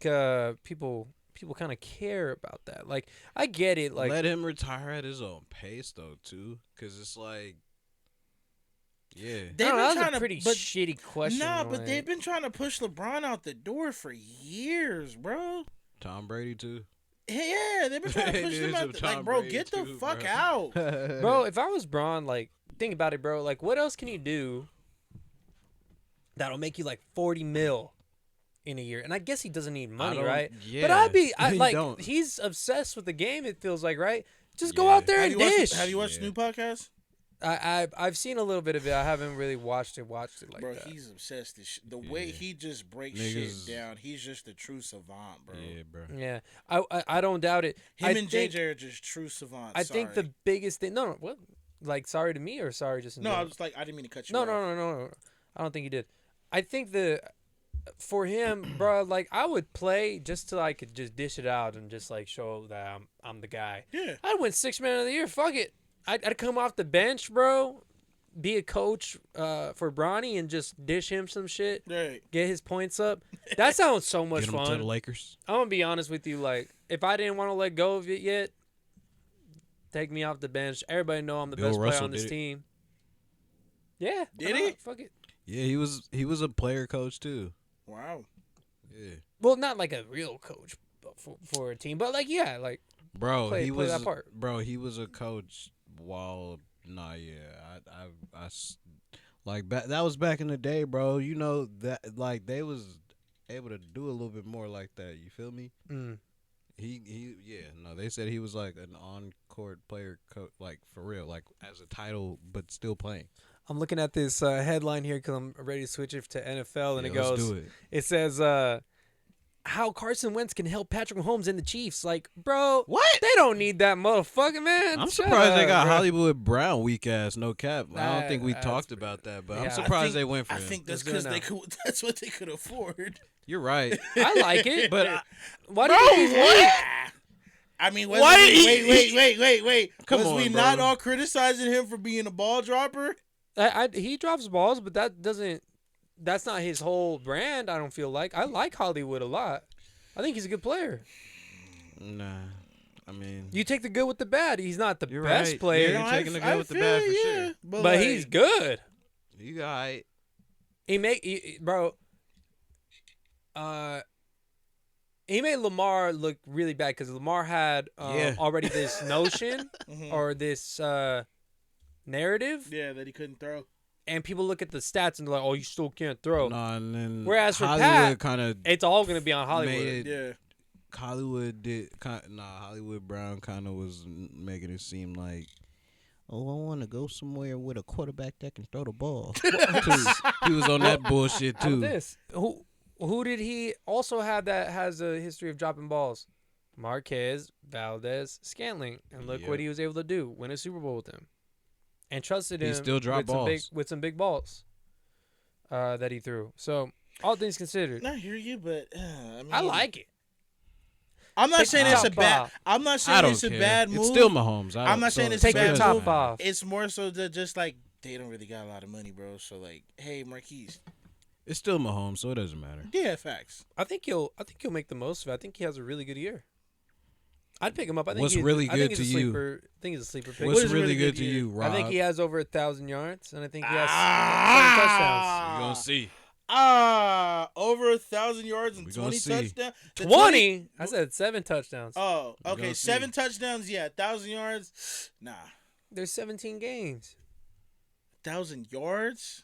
fuck? people kind of care about that. Like I get it. Like Let him retire at his own pace though, too, because it's like, yeah, They've been that was trying a pretty but shitty question. nah, but like- they've been trying to push LeBron out the door for years, bro. Tom Brady too. Yeah, they've been trying to push Dude, him some out. Tom Like, bro, Brady get the too, fuck bro. out. Bro, if I was Braun, like, think about it, bro. Like, what else can you do that'll make you like 40 mil in a year? And I guess he doesn't need money, don't- right? yeah, But he like, don't. he's obsessed with the game. It feels like, right? Just go Yeah. out there and dish. Have you watched Yeah. the new podcast? I've seen a little bit of it. I haven't really watched it like Bro, that. he's obsessed. The way Yeah. he just breaks Niggas- shit down, he's just a true savant, bro. Yeah, bro. Yeah, I don't doubt it. Him I and think, JJ are just true savants. I think the biggest thing. No, what? Like, sorry to me or sorry just in No, I general? was like, I didn't mean to cut you No, off. no. I don't think he did. I think for him, bro, like I would play just till I could just dish it out and just like show that I'm the guy. Yeah. I'd win 6 man of the year. Fuck it. I'd come off the bench, bro. Be a coach for Bronny and just dish him some shit. Right. Get his points up. That sounds so much Get him to fun. the Lakers. I'm gonna be honest with you. Like, if I didn't want to let go of it yet, take me off the bench. Everybody know I'm the Bill best player Russell on this did it. team. Yeah. Did why he? not? Fuck it. Yeah, he was a player coach too. Wow. Yeah, Well, not like a real coach for a team, but like yeah, like bro, Play he was that part. bro. He was a coach while that was back in the day, bro. You know that like they was able to do a little bit more like that. You feel me? They said he was like an on court player coach, like for real, like as a title, but still playing. I'm looking at this headline here because I'm ready to switch it to NFL, and Yeah, it goes, let's do it. it says, how Carson Wentz can help Patrick Mahomes and the Chiefs. Like, bro, What? They don't need that motherfucker, man. I'm Shut surprised they up, got bro. Hollywood Brown, weak ass, no cap. I don't think we That's talked pretty- about that, but Yeah, I'm I surprised they went for I him. think that's Let's do because it now. that's what they could afford. You're right. I like it, But why do you think he's weak? I mean, Why did wait. Come Was on, we bro. not all criticizing him for being a ball dropper? He drops balls, but that's not his whole brand, I don't feel like. I like Hollywood a lot. I think he's a good player. Nah, I mean, You take the good with the bad. He's not the You're best right. player, You're taking the good with the bad for sure. But, but he's good. you got it. He made Lamar look really bad because Lamar had Yeah. already this notion Mhm. or this narrative, Yeah, that he couldn't throw. and people look at the stats and they're like, "Oh, you still can't throw." Nah, and then Whereas for Hollywood Pat, kind of It's all gonna be on Hollywood. made it. Yeah. Hollywood Brown kind of was making it seem like, oh, I want to go somewhere with a quarterback that can throw the ball. Too. He was on that bullshit How about too. this? Who did he also have that has a history of dropping balls? Marquez, Valdez, Scantling, and look Yep. what he was able to do: win a Super Bowl with him, and trusted him. He still dropped balls. with some big balls that he threw. So all things considered, I hear you, but I mean, I like it. I'm not Take saying the it's a top bad. off. I'm not I saying don't it's a care. bad move. It's still Mahomes. I'm not saying it's Take a the bad top move. off. It's more so that just like they don't really got a lot of money, bro. So like, hey, Marquise. It's still Mahomes, so it doesn't matter. Yeah, facts. I think he'll make the most of it. I think he has a really good year. I'd pick him up. I think What's he's- really I think good he's to a you? sleeper. I think he's a sleeper pick. What's is a really really good good to year? you, Rob? I think he has over 1,000 yards, and I think he has 7 touchdowns. We're gonna see. Over 1,000 yards and We gonna 20 see. touchdowns. 20? I said 7 touchdowns. Oh, We okay. gonna see. 7 touchdowns. Yeah, 1,000 yards. Nah, There's 17 games. 1,000 yards.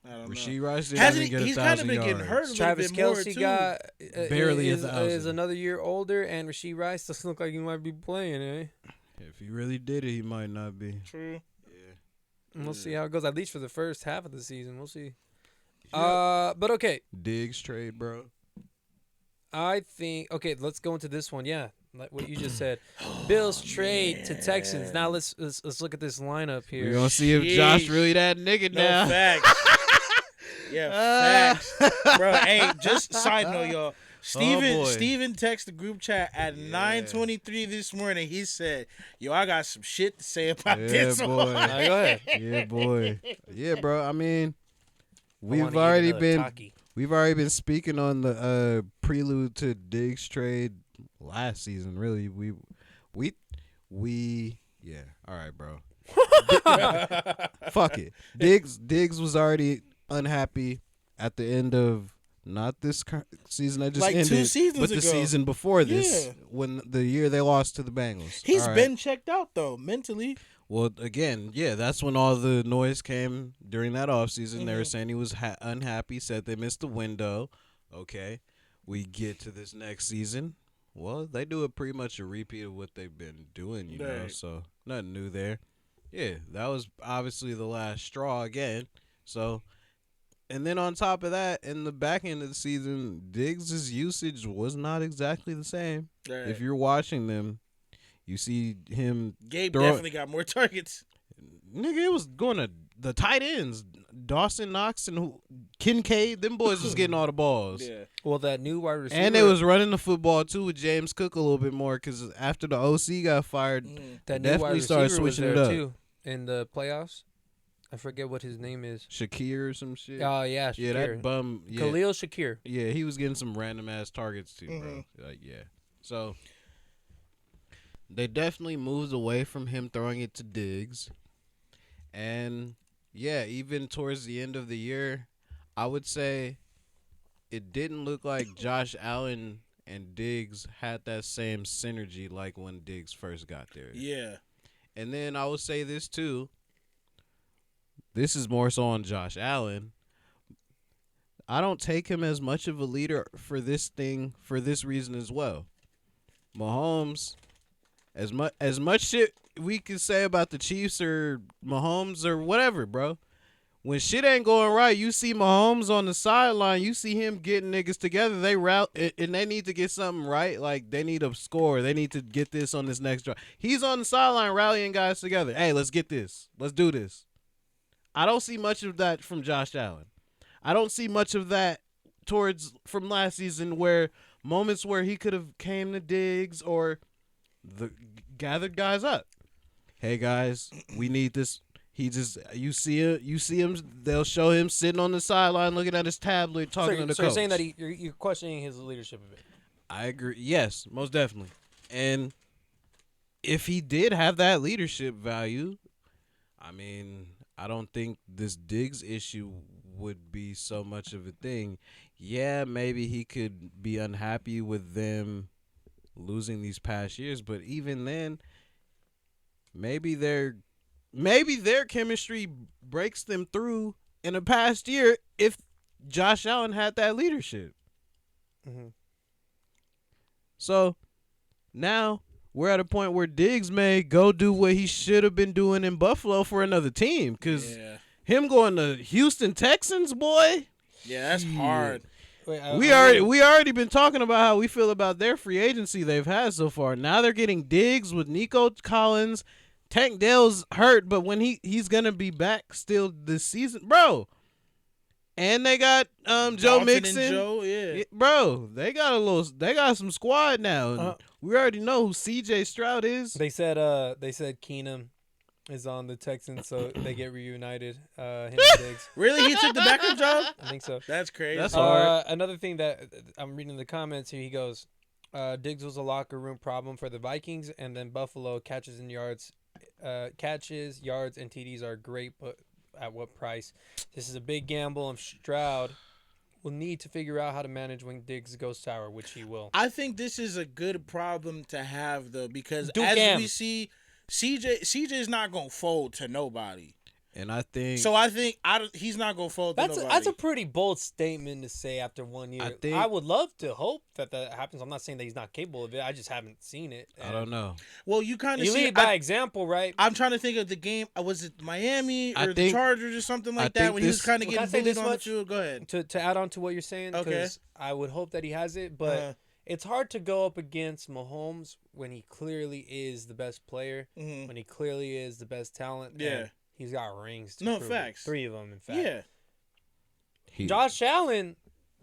I don't know. Rasheed Rice didn't Hasn't even get he's 1,000 kind of been yards. getting hurt a little Travis bit more Kelce too. got Barely is 1,000. another year older, and Rasheed Rice doesn't look like he might be playing. If he really did it, he might not be. True. Yeah. We'll see how it goes. At least for the first half of the season, we'll see. But okay, Diggs trade, bro. I think let's go into this one. Yeah, like what you just said. Bills trade to Texans. Now let's look at this lineup here. We're gonna see if Josh Sheesh. really that nigga No now. facts. Yeah, facts, bro. Hey, just side note, y'all. boy. Steven texted the group chat at 9:23 this morning. He said, "Yo, I got some shit to say about Yeah, this boy. one." Go ahead. Yeah, boy. Yeah, bro. I mean, I wanna we've eat already another been Taki. speaking on the prelude to Diggs trade last season. Really, we yeah. All right, bro. Fuck it. Diggs was already unhappy at the end of not this season that just Like 2 ended, seasons but the ago. season before this, Yeah. when the year they lost to the Bengals. He's All right. been checked out though mentally. Well, again, yeah, that's when all the noise came during that offseason. They were saying he was unhappy, said they missed the window. Okay, we get to this next season. Well, they do pretty much a repeat of what they've been doing, you know, Right. so nothing new there. Yeah, that was obviously the last straw again. So, and then on top of that, in the back end of the season, Diggs' usage was not exactly the same. Right. If you're watching them, you see him Gabe throw- definitely got more targets. Nigga, it was going to the tight ends. Dawson Knox and Kincaid, them boys was getting all the balls. Yeah. Well, that new wide receiver. And they was running the football, too, with James Cook a little bit more because after the OC got fired, that new wide definitely receiver started was switching there it up. too in the playoffs. I forget what his name is. Shakir or some shit. Oh yeah, Shakir. Yeah, that bum. Yeah, Khalil Shakir. yeah, he was getting some random-ass targets, too, bro. Like, yeah. So, they definitely moved away from him throwing it to Diggs. And, yeah, even towards the end of the year, I would say it didn't look like Josh Allen and Diggs had that same synergy like when Diggs first got there. Yeah. And then I will say this, too. This is more so on Josh Allen. I don't take him as much of a leader for this reason as well. Mahomes, as much shit we can say about the Chiefs or Mahomes or whatever, bro. When shit ain't going right, you see Mahomes on the sideline. You see him getting niggas together. They route and they need to get something right. Like they need a score. They need to get this on this next drive. He's on the sideline rallying guys together. Hey, let's get this. Let's do this. I don't see much of that from Josh Allen. I don't see much of that from last season where moments where he could have came to Diggs or gathered guys up. Hey guys, we need this. He just you see him. They'll show him sitting on the sideline looking at his tablet talking to the So coach. you're saying that you're questioning his leadership a bit. I agree. Yes, most definitely. And if he did have that leadership value, I mean, I don't think this Diggs issue would be so much of a thing. Yeah, maybe he could be unhappy with them losing these past years, but even then, maybe their chemistry breaks them through in the past year if Josh Allen had that leadership. Mm-hmm. So now we're at a point where Diggs may go do what he should have been doing in Buffalo for another team. Because him going to Houston Texans, boy. Yeah, that's hard. Wait, We already been talking about how we feel about their free agency they've had so far. Now they're getting Diggs with Nico Collins. Tank Dell's hurt, but when he's gonna be back still this season, bro. And they got Joe Dalton Mixon. and Joe, yeah. Bro, they got some squad now. And we already know who CJ Stroud is. They said Keenum is on the Texans, so they get reunited. Him and Diggs. Really, he took the backup job? I think so. That's crazy. That's hard. Another thing that I'm reading the comments here, he goes, Diggs was a locker room problem for the Vikings, and then Buffalo catches, yards, and TDs are great, but at what price? This is a big gamble, and Stroud will need to figure out how to manage when Diggs goes sour, which he will. I think this is a good problem to have, though, because we see, CJ's not going to fold to nobody. And I think he's not going to fold to nobody. That's a pretty bold statement to say after 1 year. I would love to hope that happens. I'm not saying that he's not capable of it. I just haven't seen it. I don't know. Well, you kind of lead by example, right? I'm trying to think of the game. Was it Miami or the Chargers or something like that when he was kind of getting bullied on the field? Go ahead. To add on to what you're saying, because I would hope that he has it, but it's hard to go up against Mahomes when he clearly is the best player, when he clearly is the best talent. Yeah. He's got rings. No, facts. 3 of them, in fact. Yeah. Josh Allen,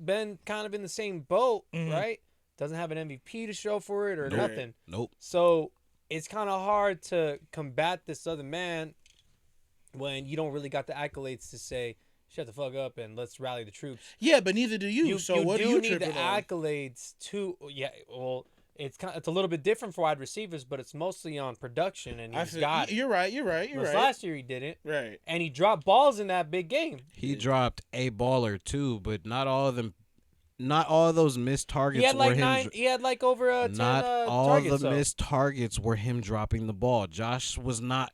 been kind of in the same boat, Mhm. right? Doesn't have an MVP to show for it or Nope. nothing. Nope. So it's kind of hard to combat this other man when you don't really got the accolades to say, shut the fuck up and let's rally the troops. Yeah, but neither do you. So what do are you need the tripping on? accolades to, yeah, well, it's a little bit different for wide receivers, but it's mostly on production, and he's got it. You're right. You're right. You're Whereas right. last year he didn't, Right. and he dropped balls in that big game. He dropped a baller too, but not all of them. Not all of those missed targets He had were like him. nine. He had like over 10 Not all targets. the missed targets were him dropping the ball. Josh was not.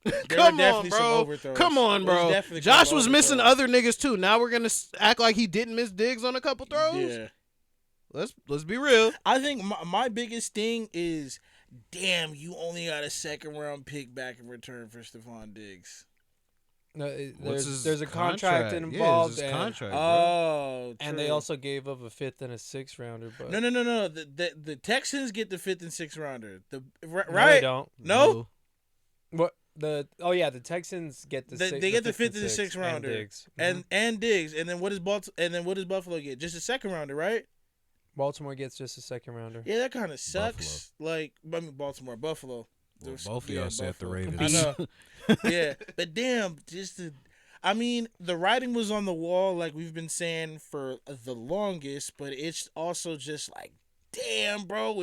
There Come were definitely on, some bro. overthrows. Come on, There was bro. definitely Josh some was missing overthrows. other niggas too. Now we're gonna act like he didn't miss digs on a couple throws. Yeah. Let's be real. I think my biggest thing is, damn, you only got a second round pick back in return for Stephon Diggs. No, What's his there's a contract Yeah, involved, it's his and, contract, bro. Oh, and they true. also gave up a 5th and a 6th rounder. But No. The Texans get the 5th and 6th rounder. Right? no, they don't. No? What the Texans get the They get the 5th and 6th and rounder. Diggs. And Diggs, and then what does Buffalo get? Just a second rounder, right? Baltimore gets just a 2nd rounder. Yeah, that kind of sucks. Like, I mean, Buffalo. Well, both of y'all said the Buffalo. Ravens. I know. Yeah, but damn, I mean, the writing was on the wall, like we've been saying for the longest, but it's also just like, damn, bro,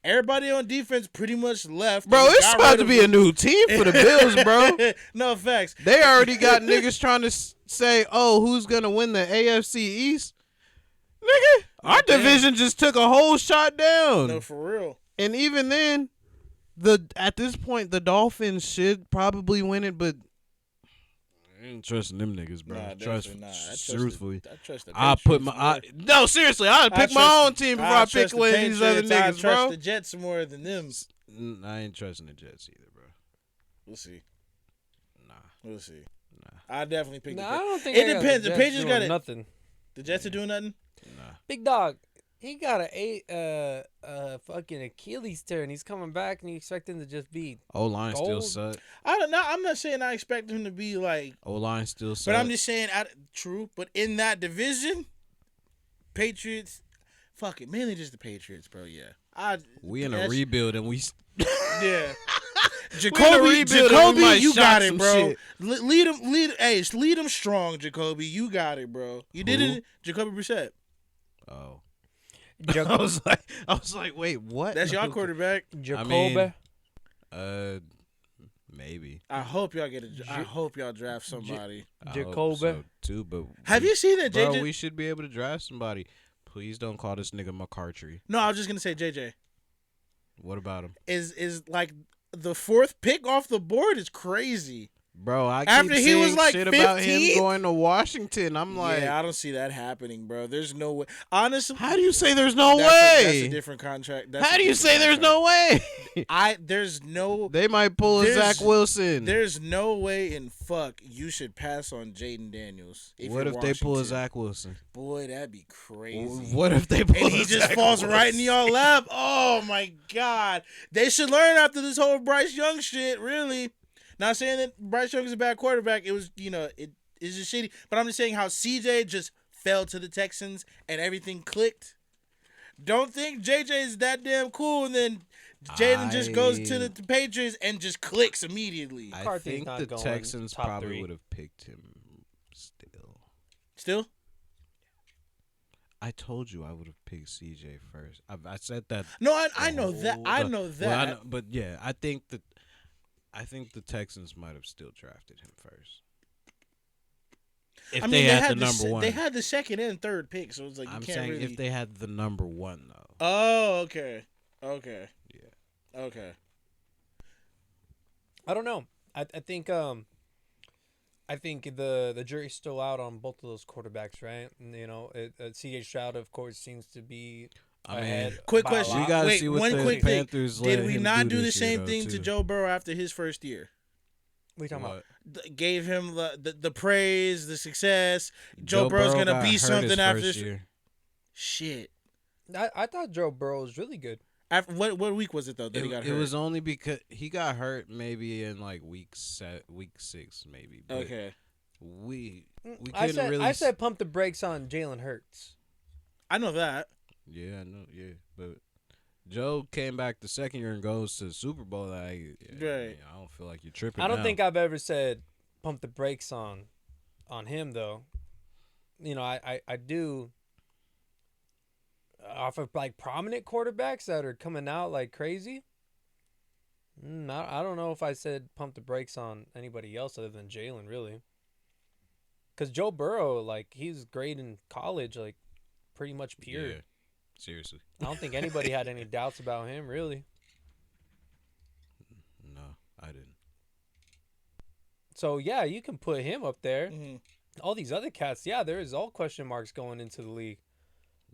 everybody on defense pretty much left. Bro, it's about to be a new team for the Bills, bro. No facts. They already got niggas trying to say, "Oh, who's gonna win the AFC East?" Nigga, our division just took a whole shot down. No, for real. And even then, at this point, the Dolphins should probably win it, but I ain't trusting them niggas, bro. Nah, Trust, definitely not. truthfully. I trust the I put Patriots my more. no, seriously. I pick my trust- own team before I pick trust the one of these other Patriots. I niggas, trust bro. the Jets more than them. I ain't trusting the Jets either, bro. We'll see. Nah, We'll see. nah, I definitely pick No, the I Patriots. don't think It I got depends. The Jets Patriots doing got it. nothing. The Jets are doing nothing. nah. Big dog, he got a fucking Achilles tear, and he's coming back, and you expect him to just be. O line still Gold. suck. I don't know. I'm not saying I expect him to be like, O line still suck. but I'm just saying, true. But in that division, Patriots, fuck it, mainly just the Patriots, bro. Yeah, we in a that's- rebuild and we. Yeah. We in a Jacoby, rebuild and we might you shock got it, some bro. shit. Lead him strong, Jacoby. You got it, bro. You did Who? it, Jacoby Brissett. Oh, Jac- I was like, wait, what? That's y'all quarterback. Jacoby. Maybe. I hope y'all I hope y'all draft somebody. I hope Jacoby. so, too, but Have you seen that, bro, JJ? we should be able to draft somebody. Please don't call this nigga McCartry. No, I was just gonna say JJ What about him, is like the 4th pick off the board is crazy. bro? I After keep he was seeing like shit about him 15th? going to Washington. I'm like, Yeah, I don't see that happening, bro. There's no way. Honestly, how do you say there's no that's way? a different contract. How do you say there's no way? There's no. They might pull a There's- Zach Wilson. There's no way in fuck you should pass on Jaden Daniels. What you're if they pull a Washington. Zach Wilson? Boy, that'd be crazy. What if they pull And he a just Zach falls right in Wilson? y'all lap. Oh my god. They should learn after this whole Bryce Young shit, really. Not saying that Bryce Young is a bad quarterback. It was, it is just shitty. But I'm just saying how CJ just fell to the Texans and everything clicked. Don't think JJ is that damn cool and then Jalen just goes to the Patriots and just clicks immediately. I McCarthy's think not the going Texans top probably 3. would have picked him still. Still? I told you I would have picked CJ first. I said that. No, I know that. I know that. Well, but yeah, I think the Texans might have still drafted him first. If they had the number one. They had the 2nd and 3rd pick, so it's like you I'm can't saying really. if they had the number one though. Oh, okay. Okay. Yeah. Okay. I don't know. I think the jury's still out on both of those quarterbacks, right? And, C.J. Stroud, of course, seems to be I mean, ahead. Quick by a question. we lot. gotta Wait, see what one the quick thing. Panthers let Did we him not do the this year, same though, thing to too. Joe Burrow after his first year? What are you talking about? Gave him the praise, the success. Joe Burrow's Burrow gonna got be hurt something his after first this. year. Shit. I thought Joe Burrow was really good. After what week was it though that he got It hurt? was only because he got hurt maybe in like week 6 maybe. But Okay. we I couldn't said really. I said pump the brakes on Jalen Hurts. I know that. Yeah, I know. Yeah, but Joe came back the second year and goes to the Super Bowl. Like, yeah, Right. man, I don't feel like you're tripping. I don't now. think I've ever said pump the brakes on him though. I do off of like prominent quarterbacks that are coming out like crazy. I don't know if I said pump the brakes on anybody else other than Jalen, really. Because Joe Burrow, like, he's great in college, like, pretty much pure. Yeah, seriously. I don't think anybody had any doubts about him, really. No, I didn't. So, yeah, you can put him up there. Mm-hmm. All these other cats, yeah, there is all question marks going into the league.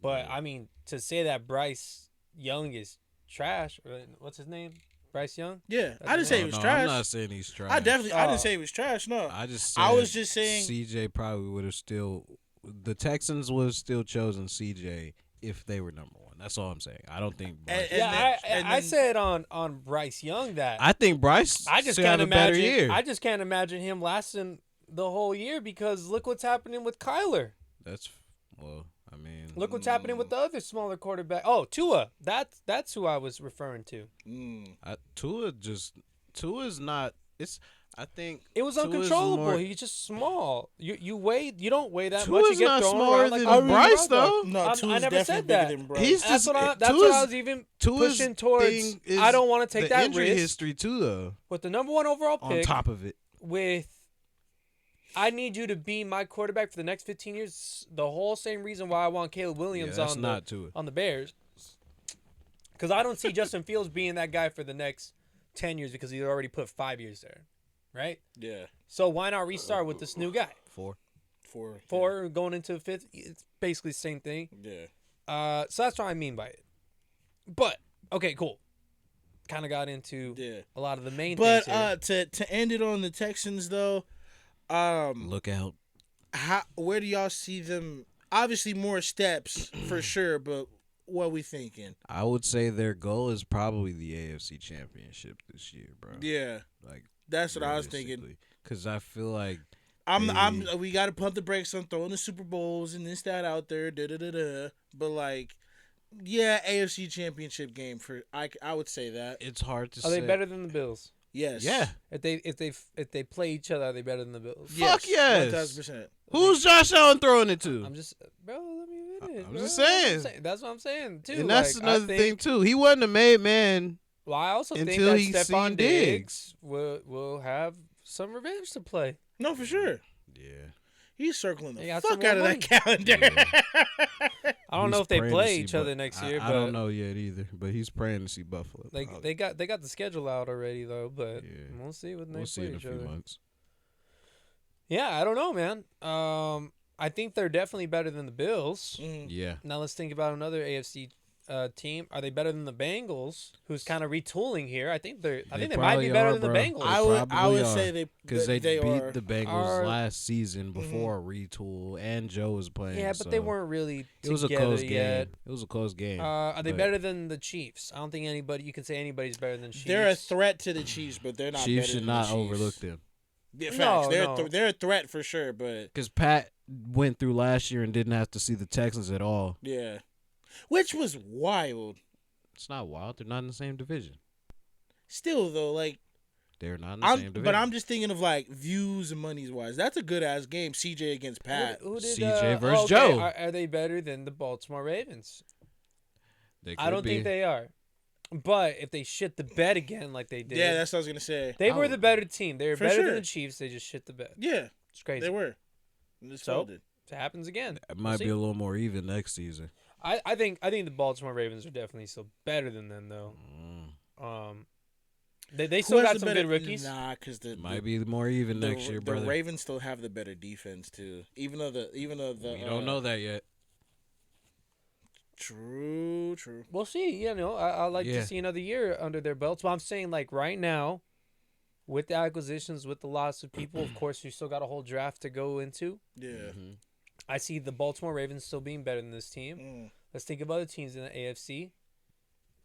But, Yeah. I mean, to say that Bryce Young is trash, or what's his name? Bryce Young? Yeah, That's I didn't say he No, was no, trash. I'm not saying he's trash. I didn't Oh. say he was trash. No, I just. Said I was just saying. CJ probably would have still. The Texans would have still chosen CJ if they were number one. That's all I'm saying. I don't think. Bryce, I said on Bryce Young that I think Bryce. I just should can't have a better imagine. year. I just can't imagine him lasting the whole year because look what's happening with Kyler. That's well. I mean, Look what's happening with the other smaller quarterback. Oh, Tua. That's who I was referring to. Tua's not. It's. I think It was Tua's uncontrollable. more- He's just small. You weigh. You don't weigh that Tua's much. You get not thrown smaller around like than a Bryce, rock though. dog. No, I Tua's never definitely said bigger that. than Bryce. He's That's just. what I Tua's- was even Tua's pushing towards. thing is I don't want to take the that injury risk history too, though. with the number 1 overall On pick. top of it, With I need you to be my quarterback for the next 15 years. The whole same reason why I want Caleb Williams that's on not Tua. the Bears. Because I don't see Justin Fields being that guy for the next 10 years because he already put 5 years there, right? Yeah, So why not restart with this new guy? 4. Four going into fifth, it's basically the same thing. Yeah, So that's what I mean by it. But okay, cool. Kind of got into yeah. a lot of the main But things here. to end it on the Texans though, Look out. where do y'all see them? Obviously, more steps for sure. But what we thinking? I would say their goal is probably the AFC Championship this year, bro. Yeah, Like that's what I was thinking. Because I feel like We got to pump the brakes on throwing the Super Bowls and this that out there. But like, yeah, AFC Championship game for I would say that. it's hard to Are say. they better than the Bills? Yes. Yeah. If they play each other, are they better than the Bills? Fuck yes. 1000%. Who's Josh Allen throwing it to? I'm just, bro. Let me finish. I'm bro. just saying. That's what I'm saying too. And that's Like, another I think, thing too. He wasn't a made man. Well, I also think until that he Stephon seen Diggs will have some revenge to play. No, for sure. Yeah. He's circling the They got fuck some out of more that calendar. I don't know He's if they praying to play see each other Bu- next year, I but don't know yet either. But he's praying to see Buffalo. Like they got the schedule out already though, but Yeah. we'll see when they We'll play see in a each few other. months. Yeah, I don't know, man. I think they're definitely better than the Bills. Mhm. Yeah. Now let's think about another AFC team. Are they better than the Bengals, who's kind of retooling here? I think they might be probably better are, than the bro. Bengals. I would probably say are. they Because they beat are. the Bengals Are- last season before a retool, and Joe was playing. yeah, but they so weren't really It was a together close yet. game. It was a close game. Are they but better than the Chiefs? I don't think you can say anybody's better than Chiefs. They're a threat to the Chiefs, but they're not. Chiefs better should than not the Chiefs. overlook them. Yeah, No, facts. no. They're a threat for sure, but Because Pat went through last year and didn't have to see the Texans at all. yeah, which was wild. It's not wild. They're not in the same division. Still though, like They're not in the same division. but I'm just thinking of like views and monies wise. That's a good ass game. CJ against Pat. Who did, CJ versus Joe. Are they better than the Baltimore Ravens? They I could don't be. think they are. But if they shit the bed again like they did, Yeah, that's what I was gonna say. they I were would- the better team. They were For better sure. than the Chiefs. They just shit the bed. Yeah, It's crazy. they were. And this So? folded. It happens again. It might We'll be a little more even next season. I think the Baltimore Ravens are definitely still better than them though. They Who still has got the some better- good rookies. Nah, because the Might be more even next year, brother. The Ravens still have the better defense too. Even though the we don't know that yet. True. We'll see. You know, I like Yeah. to see another year under their belts. But I'm saying like right now, with the acquisitions, with the loss of people, of course, you still got a whole draft to go into. Yeah. Mhm. I see the Baltimore Ravens still being better than this team. Mm. Let's think of other teams in the AFC.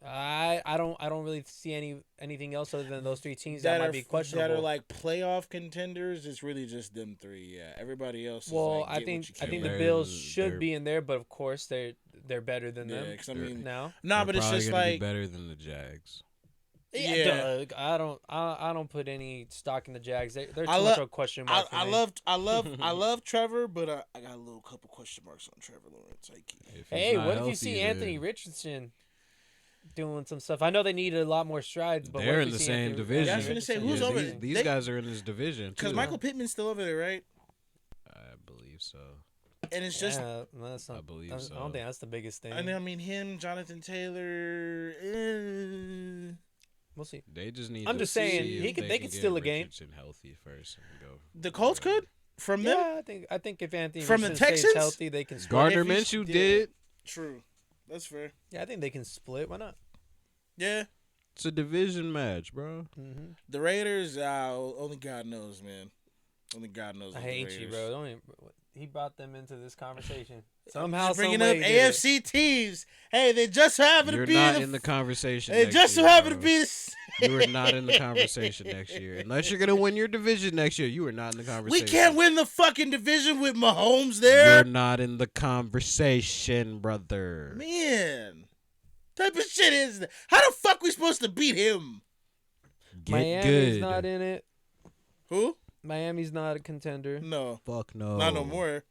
I don't really see anything else other than those three teams that might be questionable. That are like playoff contenders. It's really just them three. Yeah, everybody else. Well, is like, I think the They're- Bills should they're- be in there, but of course they're better than Yeah, them. because I mean, Now, nah, They're but it's probably just gonna be like better than the Jags. Yeah. Doug, I don't put any stock in the Jags. They're too I much lo- of a question mark. For I me. love Trevor, but I got a little couple question marks on Trevor Lawrence. If he's Hey, not what if you healthy, see then Anthony Richardson doing some stuff? I know they need a lot more strides, but They're what if in you the see same Anthony division. Yeah, I was gonna say, who's Yeah, over- These they- guys are in this division Because too. Michael Pittman's still over there, right? I believe so. And it's just, Yeah, no, that's not, I believe I so. don't think that's the biggest thing. I mean, him, Jonathan Taylor. We'll see. They just need. I'm to just saying, see he if could- they they can could get steal a game. Richardson healthy first and go. The Colts could from them. Yeah, I think if Anthony From the Richardson stays Texans? healthy, they can split. Gardner If he's- Minshew yeah. did. True, that's fair. Yeah, I think they can split. Why not? Yeah, It's a division match, bro. Mm-hmm. the Raiders. Only God knows, man. Only God knows. I with the hate you, Raiders. bro. Don't even, he brought them into this conversation somehow. Just bringing some up way he did it. AFC teams. Hey, they just happen to You're be not in the conversation. They next just so year, happen to bro. be. The, You are not in the conversation next year. Unless you're gonna win your division next year, you are not in the we conversation. can't win the fucking division with Mahomes there. You're not in the conversation, brother. Man, type of shit is that? How the fuck we supposed to beat him? Get Miami's good. not in it. Who? Miami's not a contender. No, Fuck no. not no more.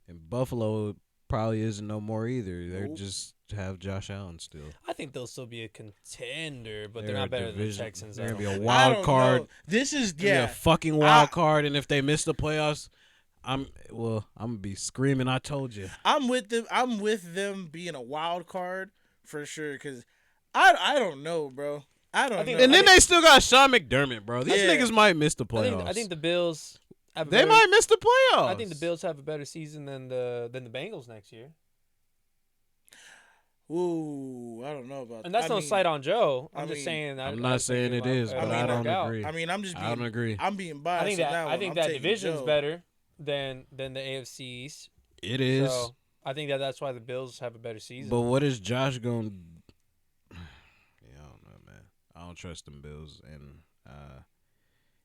And Buffalo probably isn't no more either. They're Nope. just have Josh Allen still. I think they'll still be a contender, but They're they're a not better than the division- Texans. They're I gonna be don't a think. I wild don't card. know. This is They're gonna be yeah. a fucking wild card. And if they miss the playoffs, I'm gonna be screaming. I told you. I'm with them. I'm with them being a wild card for sure. Because I don't know, bro. I don't know. And then they still got Sean McDermott, bro. These Yeah. niggas might miss the playoffs. I think the Bills. Have a they better- might miss the playoffs. I think the Bills have a better season than the Bengals next year. Ooh, I don't know about. And that's I no mean, slight on Joe. I'm I just mean, saying. I'm not saying it is, but I don't agree. I mean, I'm just. Being, I don't agree. I'm being biased. I think on that that I one. think I'm that taking division's Joe. better than the AFC East. It is. So I think that's why the Bills have a better season. But what is Josh going? Yeah, I don't know, man. I don't trust them Bills, and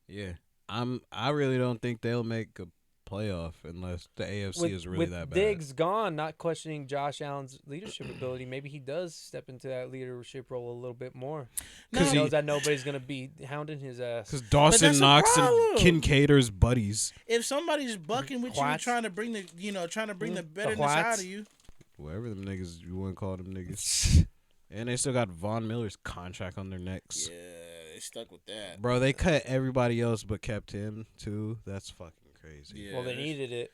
yeah, I really don't think they'll make a playoff unless the AFC is really with that bad. Diggs gone, not questioning Josh Allen's leadership ability, maybe he does step into that leadership role a little bit more. Because No. he knows that nobody's gonna be hounding his ass. Because that's Dawson the Knox and problem. Kincaid's buddies. If somebody's bucking with you, What? trying to bring the the betterness what? out of you. Whatever them niggas you want to call them niggas. And they still got Von Miller's contract on their necks. Yeah, they stuck with that. Bro, they cut everybody else but kept him too. That's fucking crazy. Yeah, Well, they needed it.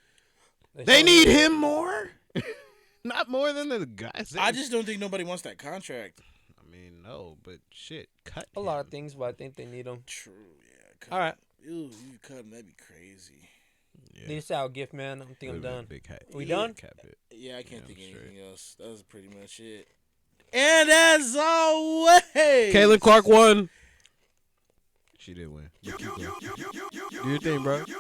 They need him more? Not more than the guys. I just don't think nobody wants that contract. I mean, no, but shit, cut a lot of him. things, but I think they need him. True. Yeah. Cut All right. him. Ew, you cut him. That'd be crazy. Yeah. Need a sour gift, man. I think I'm Would've been a done. Big hat. We Yeah. done? Cap it. Yeah, I can't Yeah, think I'm of anything straight. else. That was pretty much it. And as always, Caitlin Clark won. She did win. But keep going. Do your thing, bro. Do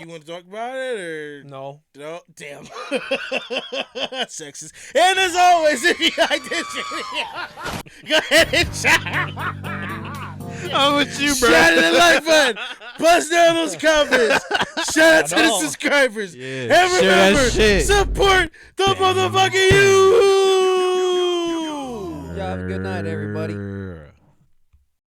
you want to talk about it or No. no? Damn, that's sexist. And as always, if you like this shit, go ahead and shout. I'm with you, bro. Shout at the like button. Bust down those comments. Shout out to the know. subscribers. Yeah, And share that remember, shit. support the motherfucking you. Y'all have a good night, everybody.